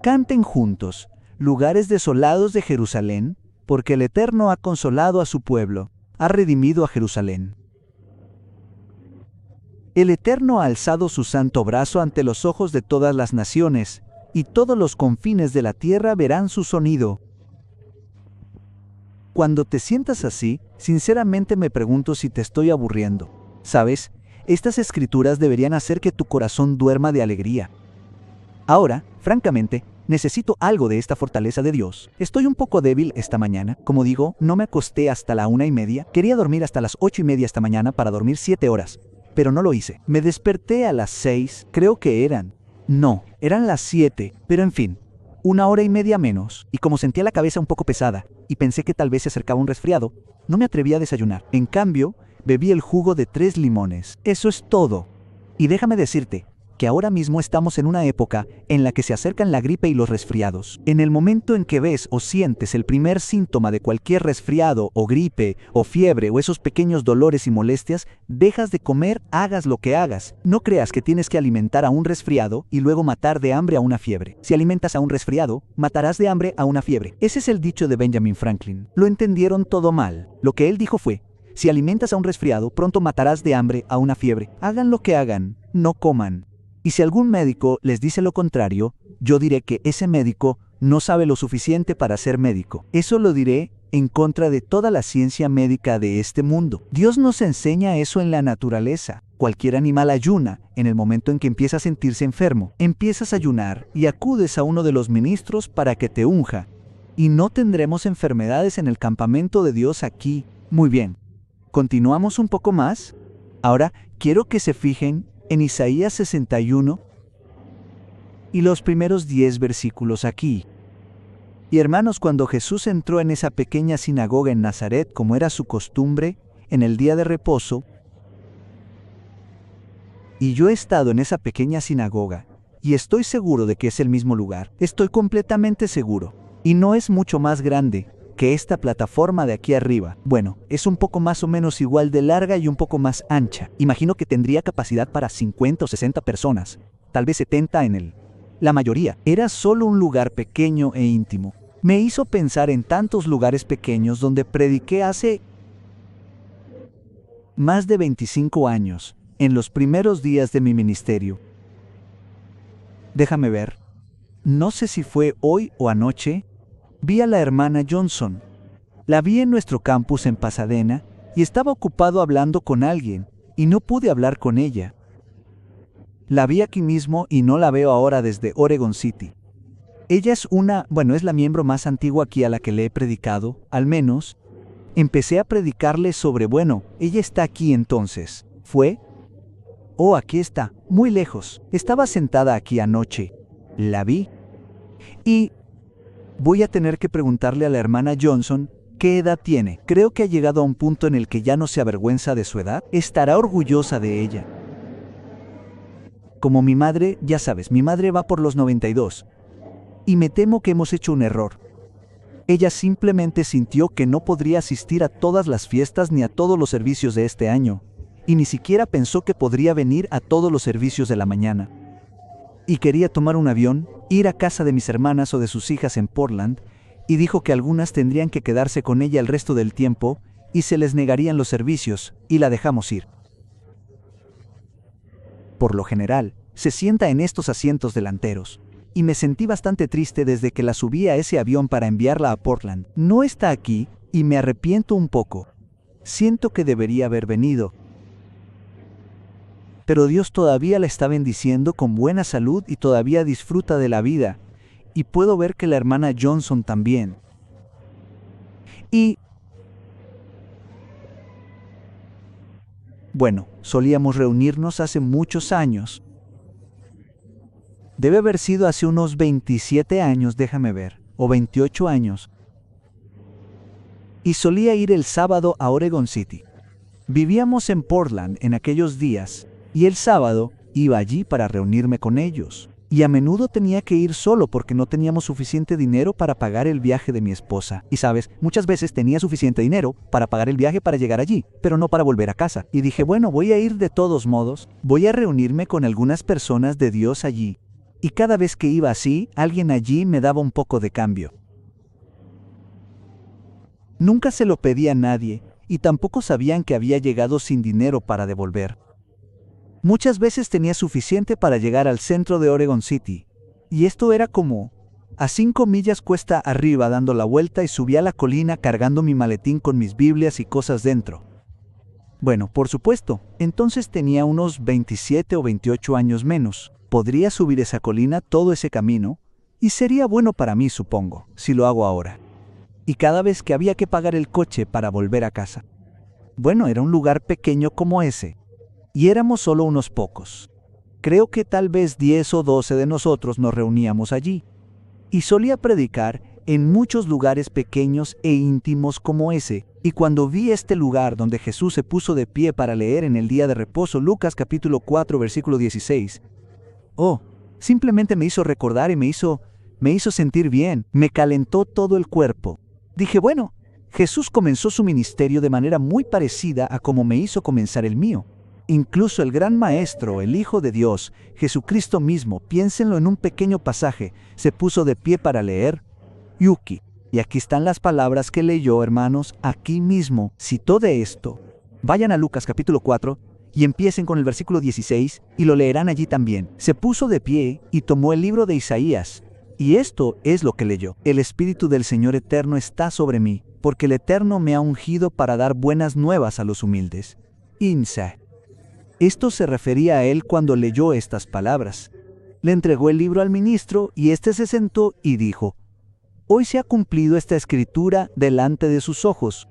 [SPEAKER 2] Canten juntos, lugares desolados de Jerusalén, porque el Eterno ha consolado a su pueblo, ha redimido a Jerusalén. El Eterno ha alzado su santo brazo ante los ojos de todas las naciones, y todos los confines de la tierra verán su sonido. Cuando te sientas así, sinceramente me pregunto si te estoy aburriendo. ¿Sabes? Estas escrituras deberían hacer que tu corazón duerma de alegría. Ahora, francamente, necesito algo de esta fortaleza de Dios. Estoy un poco débil esta mañana. Como digo, no me acosté hasta la 1:30. Quería dormir hasta las 8:30 esta mañana para dormir 7 horas. Pero no lo hice. Me desperté a las 6, creo que eran. No, eran las 7, pero en fin, 1:30 menos. Y como sentía la cabeza un poco pesada, y pensé que tal vez se acercaba un resfriado, no me atreví a desayunar. En cambio, bebí el jugo de 3 limones. Eso es todo. Y déjame decirte, que ahora mismo estamos en una época en la que se acercan la gripe y los resfriados. En el momento en que ves o sientes el primer síntoma de cualquier resfriado o gripe o fiebre o esos pequeños dolores y molestias, dejas de comer, hagas lo que hagas. No creas que tienes que alimentar a un resfriado y luego matar de hambre a una fiebre. Si alimentas a un resfriado, matarás de hambre a una fiebre. Ese es el dicho de Benjamin Franklin. Lo entendieron todo mal. Lo que él dijo fue: si alimentas a un resfriado, pronto matarás de hambre a una fiebre. Hagan lo que hagan, no coman. Y si algún médico les dice lo contrario, yo diré que ese médico no sabe lo suficiente para ser médico. Eso lo diré en contra de toda la ciencia médica de este mundo. Dios nos enseña eso en la naturaleza. Cualquier animal ayuna. En el momento en que empieza a sentirse enfermo, empiezas a ayunar y acudes a uno de los ministros para que te unja. Y no tendremos enfermedades en el campamento de Dios aquí. Muy bien. ¿Continuamos un poco más? Ahora quiero que se fijen en Isaías 61 y los primeros 10 versículos aquí. Y hermanos, cuando Jesús entró en esa pequeña sinagoga en Nazaret, como era su costumbre, en el día de reposo, y yo he estado en esa pequeña sinagoga, y estoy seguro de que es el mismo lugar, estoy completamente seguro, y no es mucho más grande que esta plataforma de aquí arriba. Bueno, es un poco más o menos igual de larga y un poco más ancha. Imagino que tendría capacidad para 50 o 60 personas, tal vez 70 en él. La mayoría. Era solo un lugar pequeño e íntimo. Me hizo pensar en tantos lugares pequeños donde prediqué hace más de 25 años, en los primeros días de mi ministerio. Déjame ver. No sé si fue hoy o anoche. Vi a la hermana Johnson. La vi en nuestro campus en Pasadena y estaba ocupado hablando con alguien y no pude hablar con ella. La vi aquí mismo y no la veo ahora desde Oregon City. Ella es es la miembro más antigua aquí a la que le he predicado, al menos. Empecé a predicarle sobre, ella está aquí entonces. ¿Fue? Oh, aquí está, muy lejos. Estaba sentada aquí anoche. La vi. Y voy a tener que preguntarle a la hermana Johnson qué edad tiene. Creo que ha llegado a un punto en el que ya no se avergüenza de su edad. Estará orgullosa de ella. Como mi madre, ya sabes, mi madre va por los 92. Y me temo que hemos hecho un error. Ella simplemente sintió que no podría asistir a todas las fiestas ni a todos los servicios de este año. Y ni siquiera pensó que podría venir a todos los servicios de la mañana. Y quería tomar un avión, ir a casa de mis hermanas o de sus hijas en Portland, y dijo que algunas tendrían que quedarse con ella el resto del tiempo y se les negarían los servicios, y la dejamos ir. Por lo general, se sienta en estos asientos delanteros, y me sentí bastante triste desde que la subí a ese avión para enviarla a Portland. No está aquí, y me arrepiento un poco. Siento que debería haber venido. Pero Dios todavía la está bendiciendo con buena salud y todavía disfruta de la vida, y puedo ver que la hermana Johnson también. Y solíamos reunirnos hace muchos años. Debe haber sido hace unos 27 años, déjame ver, o 28 años. Y solía ir el sábado a Oregon City. Vivíamos en Portland en aquellos días, y el sábado iba allí para reunirme con ellos. Y a menudo tenía que ir solo porque no teníamos suficiente dinero para pagar el viaje de mi esposa. Y sabes, muchas veces tenía suficiente dinero para pagar el viaje para llegar allí, pero no para volver a casa. Y dije, voy a ir de todos modos, voy a reunirme con algunas personas de Dios allí. Y cada vez que iba así, alguien allí me daba un poco de cambio. Nunca se lo pedí a nadie, y tampoco sabían que había llegado sin dinero para devolver. Muchas veces tenía suficiente para llegar al centro de Oregon City, y esto era como a 5 millas cuesta arriba dando la vuelta y subí a la colina cargando mi maletín con mis Biblias y cosas dentro. Por supuesto, entonces tenía unos 27 o 28 años menos. Podría subir esa colina todo ese camino, y sería bueno para mí, supongo, si lo hago ahora. Y cada vez que había que pagar el coche para volver a casa. Era un lugar pequeño como ese. Y éramos solo unos pocos. Creo que tal vez 10 o 12 de nosotros nos reuníamos allí. Y solía predicar en muchos lugares pequeños e íntimos como ese. Y cuando vi este lugar donde Jesús se puso de pie para leer en el día de reposo, Lucas capítulo 4, versículo 16, simplemente me hizo recordar y me hizo sentir bien. Me calentó todo el cuerpo. Dije, Jesús comenzó su ministerio de manera muy parecida a como me hizo comenzar el mío. Incluso el gran Maestro, el Hijo de Dios, Jesucristo mismo, piénsenlo en un pequeño pasaje, se puso de pie para leer. Yuki. Y aquí están las palabras que leyó, hermanos, aquí mismo. Citó de esto. Vayan a Lucas capítulo 4 y empiecen con el versículo 16 y lo leerán allí también. Se puso de pie y tomó el libro de Isaías. Y esto es lo que leyó. El Espíritu del Señor Eterno está sobre mí, porque el Eterno me ha ungido para dar buenas nuevas a los humildes. Insa. Esto se refería a él cuando leyó estas palabras. Le entregó el libro al ministro y éste se sentó y dijo, hoy se ha cumplido esta escritura delante de sus ojos.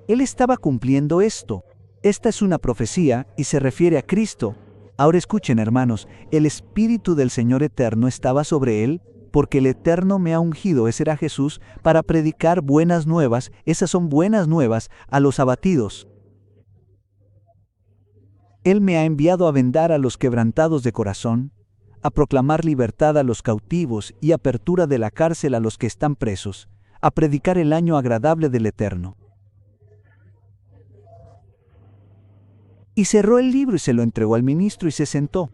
[SPEAKER 2] Él estaba cumpliendo esto. Esta es una profecía y se refiere a Cristo. Ahora escuchen, hermanos, el Espíritu del Señor Eterno estaba sobre él porque el Eterno me ha ungido, ese era Jesús, para predicar buenas nuevas, esas son buenas nuevas, a los abatidos. Él me ha enviado a vendar a los quebrantados de corazón, a proclamar libertad a los cautivos y apertura de la cárcel a los que están presos, a predicar el año agradable del Eterno. Y cerró el libro y se lo entregó al ministro y se sentó.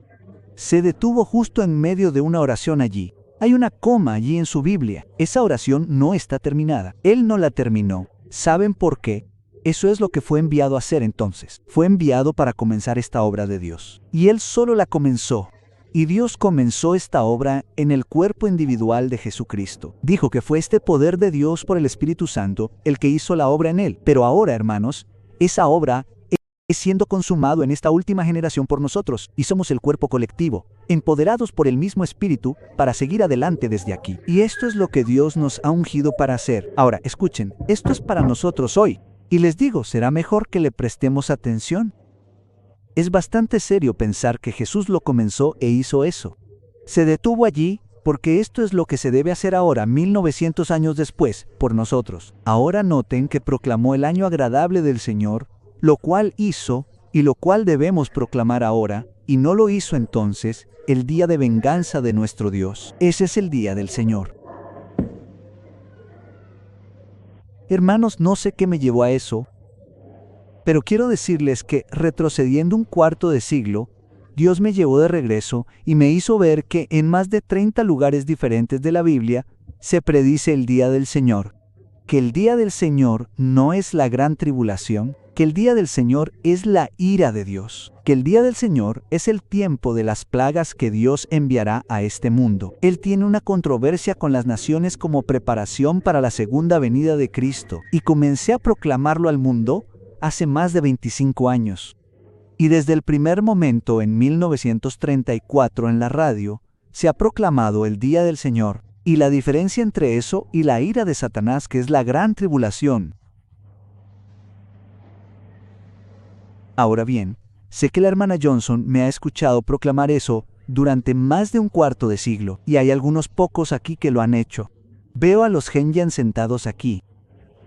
[SPEAKER 2] Se detuvo justo en medio de una oración allí. Hay una coma allí en su Biblia. Esa oración no está terminada. Él no la terminó. ¿Saben por qué? Eso es lo que fue enviado a hacer entonces. Fue enviado para comenzar esta obra de Dios. Y Él solo la comenzó. Y Dios comenzó esta obra en el cuerpo individual de Jesucristo. Dijo que fue este poder de Dios por el Espíritu Santo el que hizo la obra en Él. Pero ahora, hermanos, esa obra es siendo consumado en esta última generación por nosotros, y somos el cuerpo colectivo, empoderados por el mismo Espíritu para seguir adelante desde aquí. Y esto es lo que Dios nos ha ungido para hacer. Ahora, escuchen, esto es para nosotros hoy. Y les digo, será mejor que le prestemos atención. Es bastante serio pensar que Jesús lo comenzó e hizo eso. Se detuvo allí porque esto es lo que se debe hacer ahora, 1900 años después, por nosotros. Ahora noten que proclamó el año agradable del Señor, lo cual hizo y lo cual debemos proclamar ahora, y no lo hizo entonces, el día de venganza de nuestro Dios. Ese es el día del Señor. Hermanos, no sé qué me llevó a eso, pero quiero decirles que retrocediendo un cuarto de siglo, Dios me llevó de regreso y me hizo ver que en más de 30 lugares diferentes de la Biblia se predice el día del Señor. Que el día del Señor no es la gran tribulación, que el día del Señor es la ira de Dios, que el día del Señor es el tiempo de las plagas que Dios enviará a este mundo. Él tiene una controversia con las naciones como preparación para la segunda venida de Cristo, y comencé a proclamarlo al mundo hace más de 25 años. Y desde el primer momento, en 1934, en la radio, se ha proclamado el día del Señor, y la diferencia entre eso y la ira de Satanás, que es la gran tribulación. Ahora bien, sé que la hermana Johnson me ha escuchado proclamar eso durante más de un cuarto de siglo, y hay algunos pocos aquí que lo han hecho. Veo a los Henyan sentados aquí.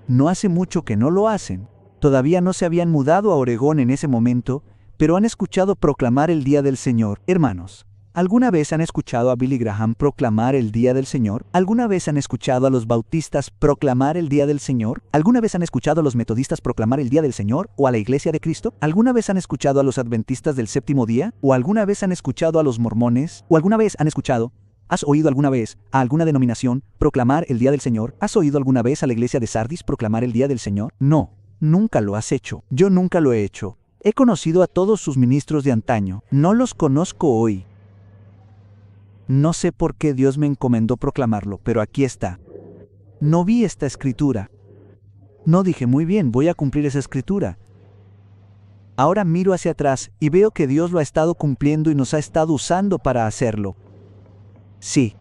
[SPEAKER 2] No hace mucho que no lo hacen. Todavía no se habían mudado a Oregón en ese momento, pero han escuchado proclamar el día del Señor. Hermanos, ¿alguna vez han escuchado a Billy Graham proclamar el día del Señor? ¿Alguna vez han escuchado a los bautistas proclamar el día del Señor? ¿Alguna vez han escuchado a los metodistas proclamar el día del Señor o a la Iglesia de Cristo? ¿Alguna vez han escuchado a los adventistas del séptimo día? ¿O alguna vez han escuchado a los mormones? ¿O alguna vez han escuchado? ¿Has oído alguna vez a alguna denominación proclamar el día del Señor? ¿Has oído alguna vez a la Iglesia de Sardis proclamar el día del Señor? No, nunca lo has hecho. Yo nunca lo he hecho. He conocido a todos sus ministros de antaño. No los conozco hoy. No sé por qué Dios me encomendó proclamarlo, pero aquí está. No vi esta escritura. No dije, muy bien, voy a cumplir esa escritura. Ahora miro hacia atrás y veo que Dios lo ha estado cumpliendo y nos ha estado usando para hacerlo. Sí.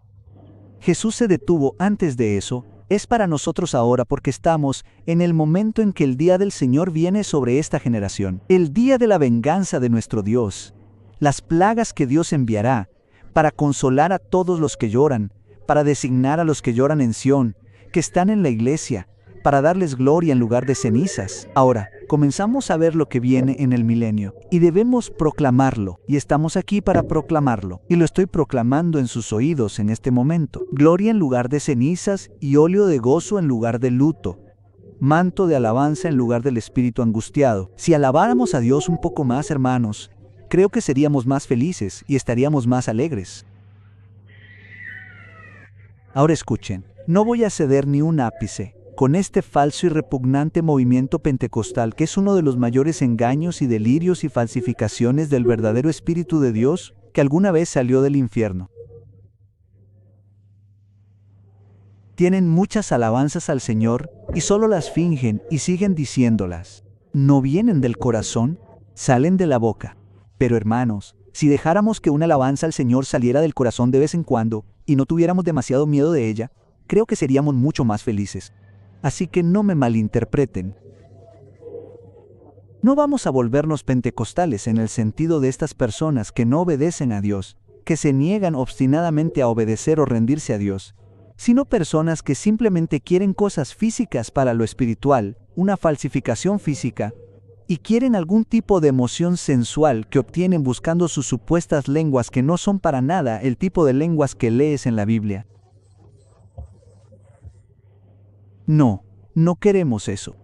[SPEAKER 2] Jesús se detuvo antes de eso. Es para nosotros ahora porque estamos en el momento en que el día del Señor viene sobre esta generación. El día de la venganza de nuestro Dios. Las plagas que Dios enviará para consolar a todos los que lloran, para designar a los que lloran en Sión, que están en la iglesia, para darles gloria en lugar de cenizas. Ahora, comenzamos a ver lo que viene en el milenio, y debemos proclamarlo, y estamos aquí para proclamarlo, y lo estoy proclamando en sus oídos en este momento. Gloria en lugar de cenizas, y óleo de gozo en lugar de luto. Manto de alabanza en lugar del espíritu angustiado. Si alabáramos a Dios un poco más, hermanos, creo que seríamos más felices y estaríamos más alegres. Ahora escuchen, no voy a ceder ni un ápice con este falso y repugnante movimiento pentecostal que es uno de los mayores engaños y delirios y falsificaciones del verdadero Espíritu de Dios que alguna vez salió del infierno. Tienen muchas alabanzas al Señor y solo las fingen y siguen diciéndolas. No vienen del corazón, salen de la boca. Pero hermanos, si dejáramos que una alabanza al Señor saliera del corazón de vez en cuando y no tuviéramos demasiado miedo de ella, creo que seríamos mucho más felices. Así que no me malinterpreten. No vamos a volvernos pentecostales en el sentido de estas personas que no obedecen a Dios, que se niegan obstinadamente a obedecer o rendirse a Dios, sino personas que simplemente quieren cosas físicas para lo espiritual, una falsificación física, y quieren algún tipo de emoción sensual que obtienen buscando sus supuestas lenguas que no son para nada el tipo de lenguas que lees en la Biblia. No, no queremos eso.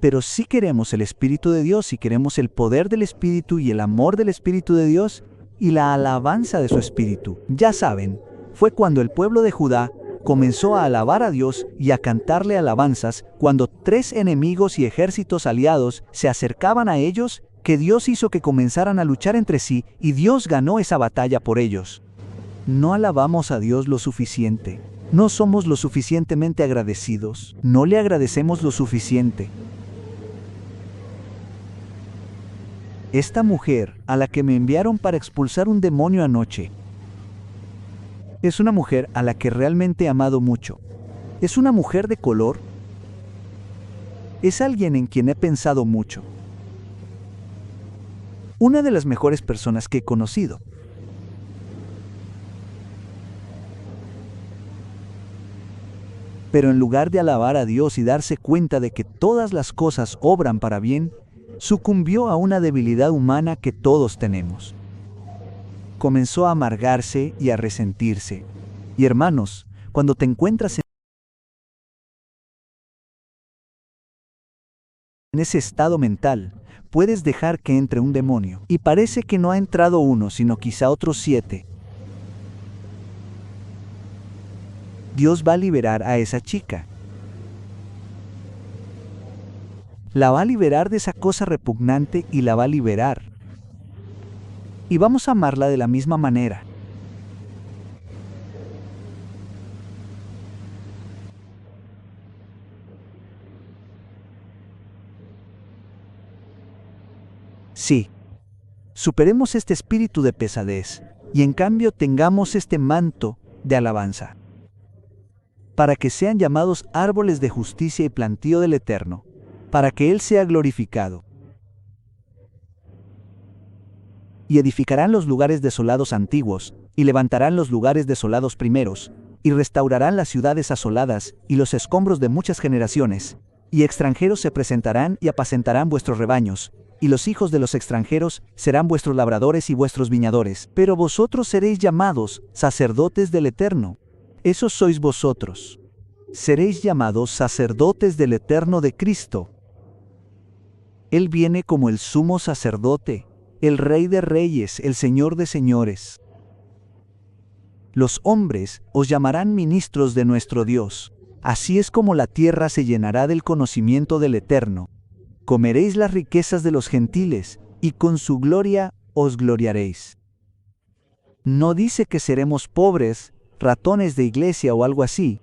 [SPEAKER 2] Pero sí queremos el Espíritu de Dios y queremos el poder del Espíritu y el amor del Espíritu de Dios y la alabanza de su Espíritu. Ya saben, fue cuando el pueblo de Judá comenzó a alabar a Dios y a cantarle alabanzas cuando 3 enemigos y ejércitos aliados se acercaban a ellos, que Dios hizo que comenzaran a luchar entre sí y Dios ganó esa batalla por ellos. No alabamos a Dios lo suficiente. No somos lo suficientemente agradecidos. No le agradecemos lo suficiente. Esta mujer, a la que me enviaron para expulsar un demonio anoche, es una mujer a la que realmente he amado mucho. Es una mujer de color. Es alguien en quien he pensado mucho. Una de las mejores personas que he conocido. Pero en lugar de alabar a Dios y darse cuenta de que todas las cosas obran para bien, sucumbió a una debilidad humana que todos tenemos. Comenzó a amargarse y a resentirse. Y hermanos, cuando te encuentras en ese estado mental, puedes dejar que entre un demonio. Y parece que no ha entrado uno, sino quizá otros 7. Dios va a liberar a esa chica. La va a liberar de esa cosa repugnante y la va a liberar. Y vamos a amarla de la misma manera. Sí. Superemos este espíritu de pesadez y en cambio tengamos este manto de alabanza. Para que sean llamados árboles de justicia y plantío del Eterno, para que Él sea glorificado. Y edificarán los lugares desolados antiguos, y levantarán los lugares desolados primeros, y restaurarán las ciudades asoladas y los escombros de muchas generaciones, y extranjeros se presentarán y apacentarán vuestros rebaños, y los hijos de los extranjeros serán vuestros labradores y vuestros viñadores, pero vosotros seréis llamados sacerdotes del Eterno. Esos sois vosotros. Seréis llamados sacerdotes del Eterno de Cristo. Él viene como el sumo sacerdote, el Rey de Reyes, el Señor de Señores. Los hombres os llamarán ministros de nuestro Dios. Así es como la tierra se llenará del conocimiento del Eterno. Comeréis las riquezas de los gentiles, y con su gloria os gloriaréis. No dice que seremos pobres, ratones de iglesia o algo así.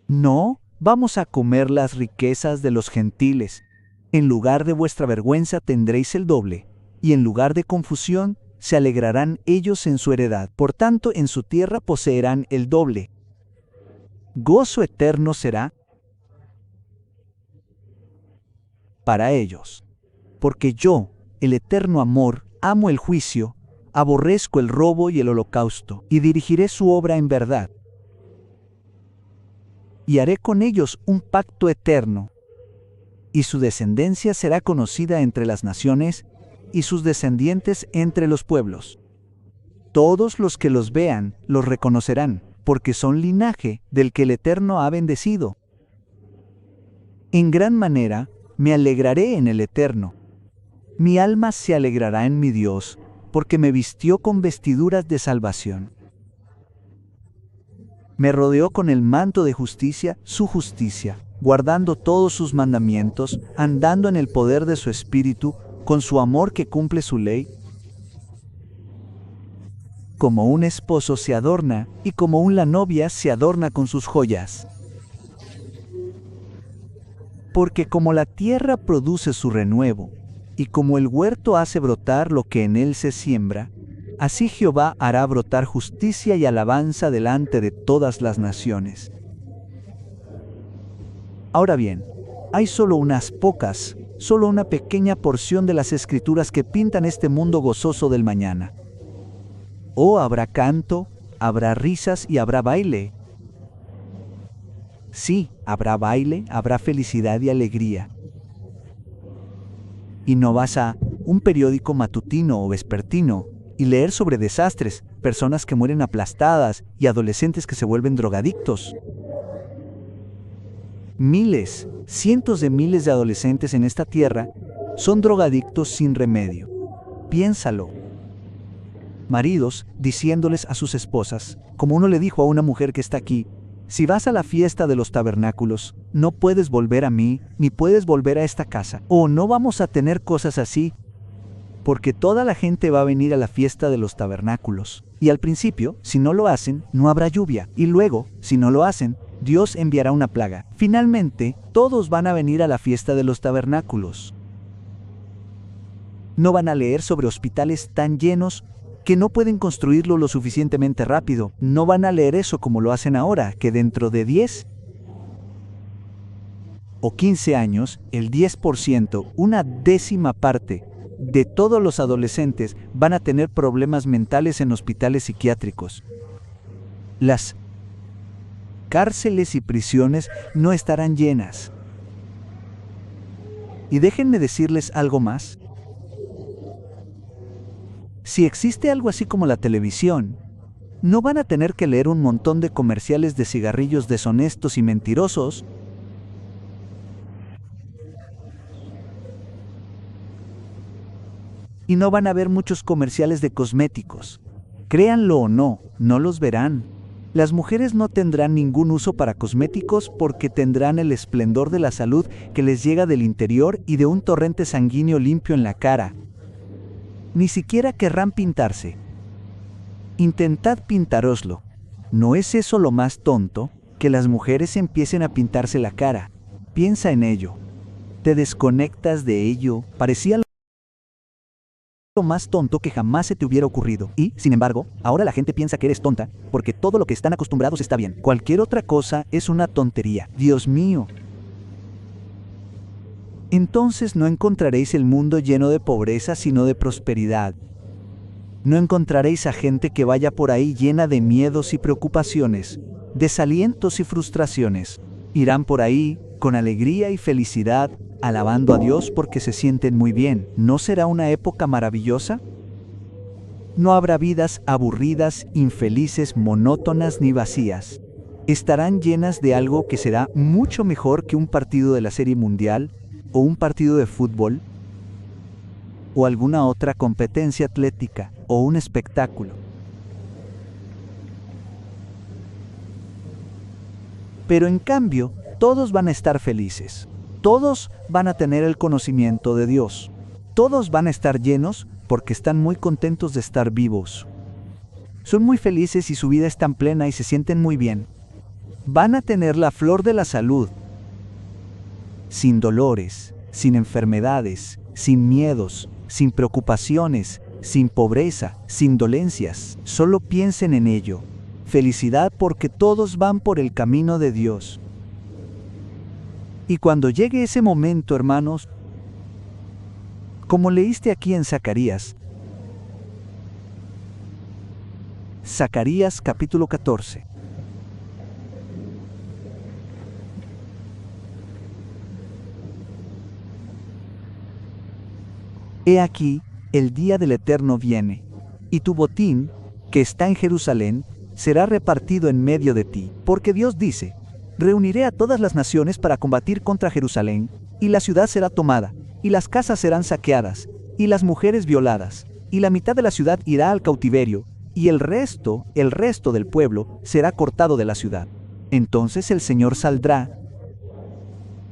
[SPEAKER 2] No, vamos a comer las riquezas de los gentiles. En lugar de vuestra vergüenza tendréis el doble, y en lugar de confusión se alegrarán ellos en su heredad. Por tanto, en su tierra poseerán el doble. Gozo eterno será para ellos. Porque yo, el eterno amor, amo el juicio, aborrezco el robo y el holocausto, y dirigiré su obra en verdad. Y haré con ellos un pacto eterno, y su descendencia será conocida entre las naciones, y sus descendientes entre los pueblos. Todos los que los vean los reconocerán, porque son linaje del que el Eterno ha bendecido. En gran manera me alegraré en el Eterno. Mi alma se alegrará en mi Dios, porque me vistió con vestiduras de salvación. Me rodeó con el manto de justicia, su justicia, guardando todos sus mandamientos, andando en el poder de su espíritu, con su amor que cumple su ley. Como un esposo se adorna, y como la novia se adorna con sus joyas. Porque como la tierra produce su renuevo, y como el huerto hace brotar lo que en él se siembra, así Jehová hará brotar justicia y alabanza delante de todas las naciones. Ahora bien, hay solo una pequeña porción de las Escrituras que pintan este mundo gozoso del mañana. Oh, habrá canto, habrá risas y habrá baile. Sí, habrá baile, habrá felicidad y alegría. Y no vas a un periódico matutino o vespertino y leer sobre desastres, personas que mueren aplastadas y adolescentes que se vuelven drogadictos. Miles, cientos de miles de adolescentes en esta tierra son drogadictos sin remedio. Piénsalo. Maridos diciéndoles a sus esposas, como uno le dijo a una mujer que está aquí, si vas a la fiesta de los tabernáculos, no puedes volver a mí, ni puedes volver a esta casa. O no vamos a tener cosas así, porque toda la gente va a venir a la fiesta de los tabernáculos. Y al principio, si no lo hacen, no habrá lluvia. Y luego, si no lo hacen, Dios enviará una plaga. Finalmente, todos van a venir a la fiesta de los tabernáculos. No van a leer sobre hospitales tan llenos que no pueden construirlo lo suficientemente rápido. No van a leer eso como lo hacen ahora, que dentro de 10 o 15 años, el 10%, una décima parte de todos los adolescentes van a tener problemas mentales en hospitales psiquiátricos. Las cárceles y prisiones no estarán llenas. Y déjenme decirles algo más. Si existe algo así como la televisión, no van a tener que leer un montón de comerciales de cigarrillos deshonestos y mentirosos. Y no van a ver muchos comerciales de cosméticos. Créanlo o no, no los verán. Las mujeres no tendrán ningún uso para cosméticos porque tendrán el esplendor de la salud que les llega del interior y de un torrente sanguíneo limpio en la cara. Ni siquiera querrán pintarse. Intentad pintároslo. ¿No es eso lo más tonto? Que las mujeres empiecen a pintarse la cara. Piensa en ello. Te desconectas de ello. Parecía lo más tonto que jamás se te hubiera ocurrido. Y, sin embargo, ahora la gente piensa que eres tonta porque todo lo que están acostumbrados está bien. Cualquier otra cosa es una tontería. Dios mío. Entonces no encontraréis el mundo lleno de pobreza, sino de prosperidad. No encontraréis a gente que vaya por ahí llena de miedos y preocupaciones, desalientos y frustraciones. Irán por ahí con alegría y felicidad, alabando a Dios porque se sienten muy bien. ¿No será una época maravillosa? No habrá vidas aburridas, infelices, monótonas ni vacías. Estarán llenas de algo que será mucho mejor que un partido de la Serie Mundial, o un partido de fútbol, o alguna otra competencia atlética, o un espectáculo. Pero en cambio, todos van a estar felices. Todos van a tener el conocimiento de Dios. Todos van a estar llenos porque están muy contentos de estar vivos. Son muy felices y su vida es tan plena y se sienten muy bien. Van a tener la flor de la salud, sin dolores, sin enfermedades, sin miedos, sin preocupaciones, sin pobreza, sin dolencias. Solo piensen en ello. Felicidad porque todos van por el camino de Dios. Y cuando llegue ese momento, hermanos, como leíste aquí en Zacarías capítulo 14. He aquí, el día del Eterno viene, y tu botín, que está en Jerusalén, será repartido en medio de ti, porque Dios dice, reuniré a todas las naciones para combatir contra Jerusalén, y la ciudad será tomada, y las casas serán saqueadas, y las mujeres violadas, y la mitad de la ciudad irá al cautiverio, y el resto del pueblo, será cortado de la ciudad. Entonces el Señor saldrá,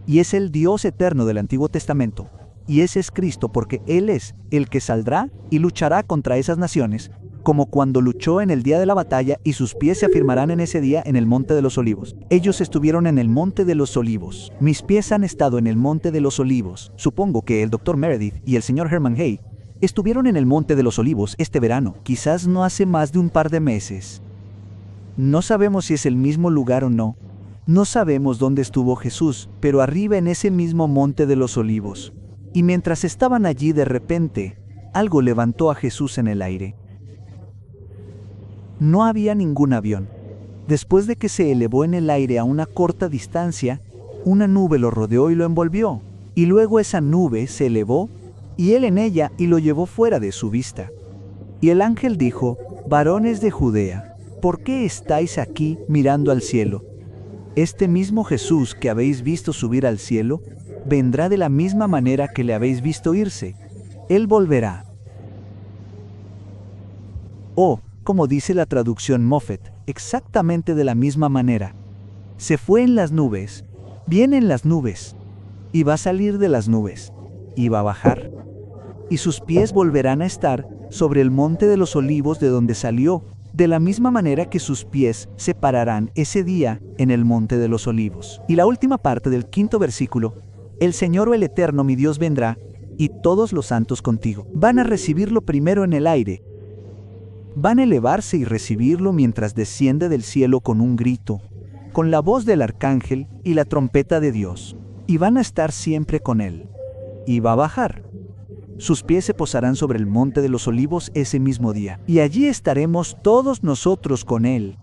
[SPEAKER 2] y es el Dios eterno del Antiguo Testamento, y ese es Cristo porque Él es el que saldrá y luchará contra esas naciones, como cuando luchó en el día de la batalla y sus pies se afirmarán en ese día en el Monte de los Olivos. Ellos estuvieron en el Monte de los Olivos. Mis pies han estado en el Monte de los Olivos. Supongo que el Dr. Meredith y el Sr. Herman Hay estuvieron en el Monte de los Olivos este verano, quizás no hace más de un par de meses. No sabemos si es el mismo lugar o no. No sabemos dónde estuvo Jesús, pero arriba en ese mismo Monte de los Olivos. Y mientras estaban allí de repente, algo levantó a Jesús en el aire. No había ningún avión. Después de que se elevó en el aire a una corta distancia, una nube lo rodeó y lo envolvió. Y luego esa nube se elevó, y él en ella, y lo llevó fuera de su vista. Y el ángel dijo: varones de Judea, ¿por qué estáis aquí mirando al cielo? Este mismo Jesús que habéis visto subir al cielo, vendrá de la misma manera que le habéis visto irse. Él volverá. O, como dice la traducción Moffett, exactamente de la misma manera. Se fue en las nubes, viene en las nubes, y va a salir de las nubes, y va a bajar. Y sus pies volverán a estar sobre el monte de los olivos de donde salió, de la misma manera que sus pies se pararán ese día en el monte de los olivos. Y la última parte del 5º versículo: el Señor o el Eterno mi Dios vendrá, y todos los santos contigo. Van a recibirlo primero en el aire. Van a elevarse y recibirlo mientras desciende del cielo con un grito, con la voz del arcángel y la trompeta de Dios. Y van a estar siempre con él. Y va a bajar. Sus pies se posarán sobre el monte de los olivos ese mismo día. Y allí estaremos todos nosotros con él.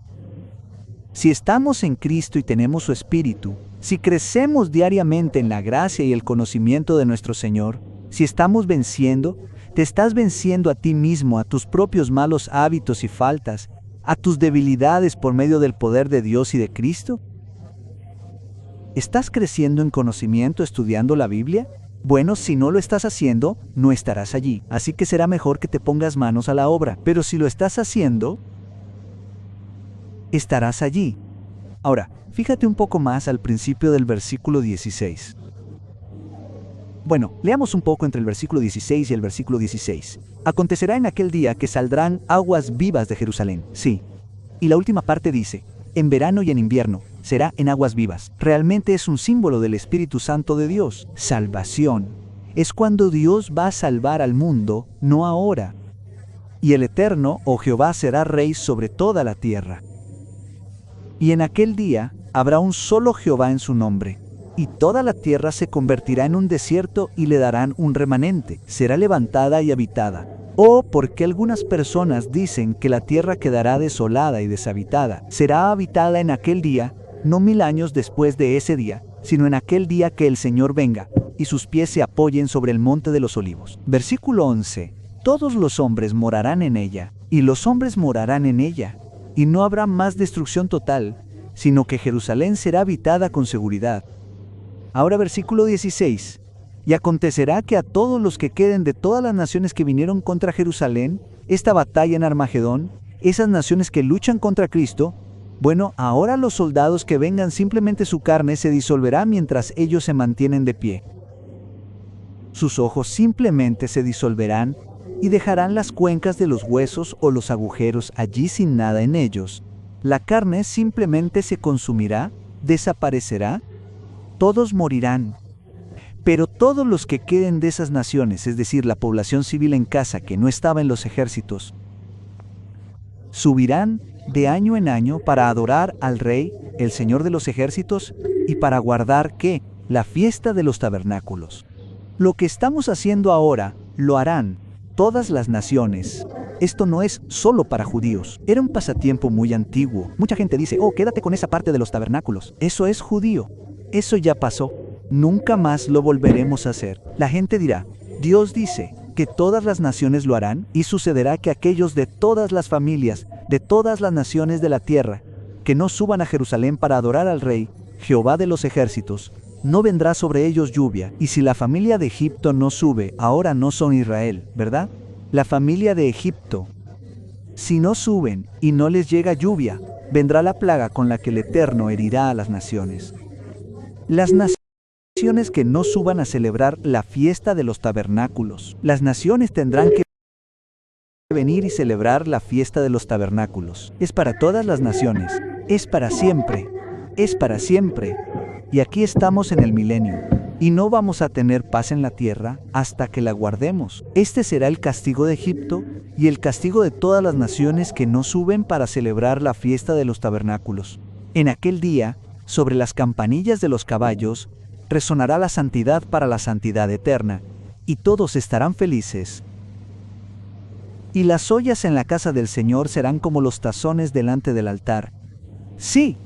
[SPEAKER 2] Si estamos en Cristo y tenemos su Espíritu, si crecemos diariamente en la gracia y el conocimiento de nuestro Señor, si estamos venciendo, te estás venciendo a ti mismo, a tus propios malos hábitos y faltas, a tus debilidades por medio del poder de Dios y de Cristo. ¿Estás creciendo en conocimiento estudiando la Biblia? Bueno, si no lo estás haciendo, no estarás allí. Así que será mejor que te pongas manos a la obra. Pero si lo estás haciendo, estarás allí. Ahora, fíjate un poco más al principio del versículo 16. Bueno, leamos un poco entre el versículo 16 y el versículo 16. Acontecerá en aquel día que saldrán aguas vivas de Jerusalén. Sí. Y la última parte dice: en verano y en invierno será en aguas vivas. Realmente es un símbolo del Espíritu Santo de Dios. Salvación. Es cuando Dios va a salvar al mundo, no ahora. Y el Eterno, o Jehová, será rey sobre toda la tierra. Y en aquel día habrá un solo Jehová en su nombre. Y toda la tierra se convertirá en un desierto y le darán un remanente. Será levantada y habitada. O porque algunas personas dicen que la tierra quedará desolada y deshabitada. Será habitada en aquel día, no 1000 años después de ese día, sino en aquel día que el Señor venga, y sus pies se apoyen sobre el monte de los olivos. Versículo 11. Todos los hombres morarán en ella, y los hombres morarán en ella, y no habrá más destrucción total, sino que Jerusalén será habitada con seguridad. Ahora versículo 16. Y acontecerá que a todos los que queden de todas las naciones que vinieron contra Jerusalén, esta batalla en Armagedón, esas naciones que luchan contra Cristo, bueno, ahora los soldados que vengan simplemente su carne se disolverá mientras ellos se mantienen de pie. Sus ojos simplemente se disolverán y dejarán las cuencas de los huesos o los agujeros allí sin nada en ellos. La carne simplemente se consumirá, desaparecerá. Todos morirán. Pero todos los que queden de esas naciones, es decir, la población civil en casa que no estaba en los ejércitos, subirán de año en año para adorar al Rey, el Señor de los ejércitos, y para guardar, ¿qué? La fiesta de los tabernáculos. Lo que estamos haciendo ahora, lo harán todas las naciones. Esto no es solo para judíos. Era un pasatiempo muy antiguo. Mucha gente dice: oh, quédate con esa parte de los tabernáculos. Eso es judío. Eso ya pasó. Nunca más lo volveremos a hacer. La gente dirá: Dios dice que todas las naciones lo harán, y sucederá que aquellos de todas las familias, de todas las naciones de la tierra, que no suban a Jerusalén para adorar al Rey, Jehová de los ejércitos, no vendrá sobre ellos lluvia. Y si la familia de Egipto no sube, ahora no son Israel, ¿verdad? La familia de Egipto, si no suben y no les llega lluvia, vendrá la plaga con la que el Eterno herirá a las naciones. Las naciones que no suban a celebrar la fiesta de los tabernáculos. Las naciones tendrán que venir y celebrar la fiesta de los tabernáculos. Es para todas las naciones. Es para siempre. Es para siempre. Y aquí estamos en el milenio. Y no vamos a tener paz en la tierra hasta que la guardemos. Este será el castigo de Egipto y el castigo de todas las naciones que no suben para celebrar la fiesta de los tabernáculos. En aquel día, sobre las campanillas de los caballos, resonará la santidad para la santidad eterna, y todos estarán felices. Y las ollas en la casa del Señor serán como los tazones delante del altar. Sí,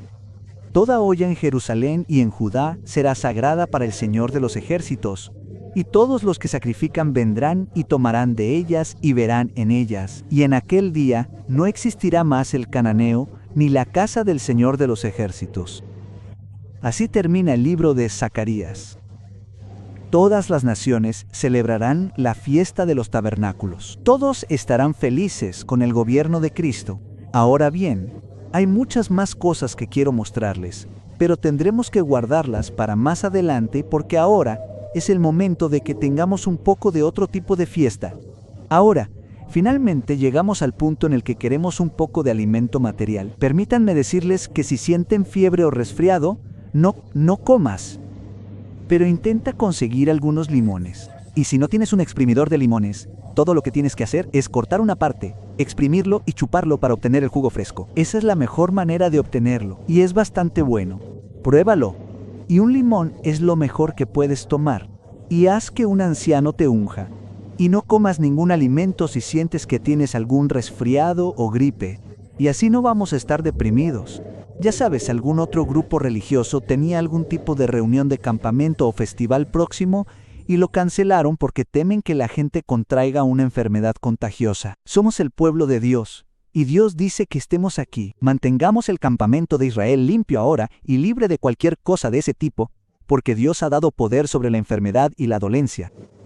[SPEAKER 2] toda olla en Jerusalén y en Judá será sagrada para el Señor de los ejércitos, y todos los que sacrifican vendrán y tomarán de ellas y verán en ellas. Y en aquel día no existirá más el cananeo, ni la casa del Señor de los ejércitos. Así termina el libro de Zacarías. Todas las naciones celebrarán la fiesta de los tabernáculos. Todos estarán felices con el gobierno de Cristo. Ahora bien, hay muchas más cosas que quiero mostrarles, pero tendremos que guardarlas para más adelante porque ahora es el momento de que tengamos un poco de otro tipo de fiesta. Ahora, finalmente llegamos al punto en el que queremos un poco de alimento material. Permítanme decirles que si sienten fiebre o resfriado, no comas. Pero intenta conseguir algunos limones. Y si no tienes un exprimidor de limones, todo lo que tienes que hacer es cortar una parte, exprimirlo y chuparlo para obtener el jugo fresco. Esa es la mejor manera de obtenerlo, y es bastante bueno. Pruébalo. Y un limón es lo mejor que puedes tomar. Y haz que un anciano te unja. Y no comas ningún alimento si sientes que tienes algún resfriado o gripe. Y así no vamos a estar deprimidos. Ya sabes, algún otro grupo religioso tenía algún tipo de reunión de campamento o festival próximo y lo cancelaron porque temen que la gente contraiga una enfermedad contagiosa. Somos el pueblo de Dios, y Dios dice que estemos aquí. Mantengamos el campamento de Israel limpio ahora y libre de cualquier cosa de ese tipo, porque Dios ha dado poder sobre la enfermedad y la dolencia.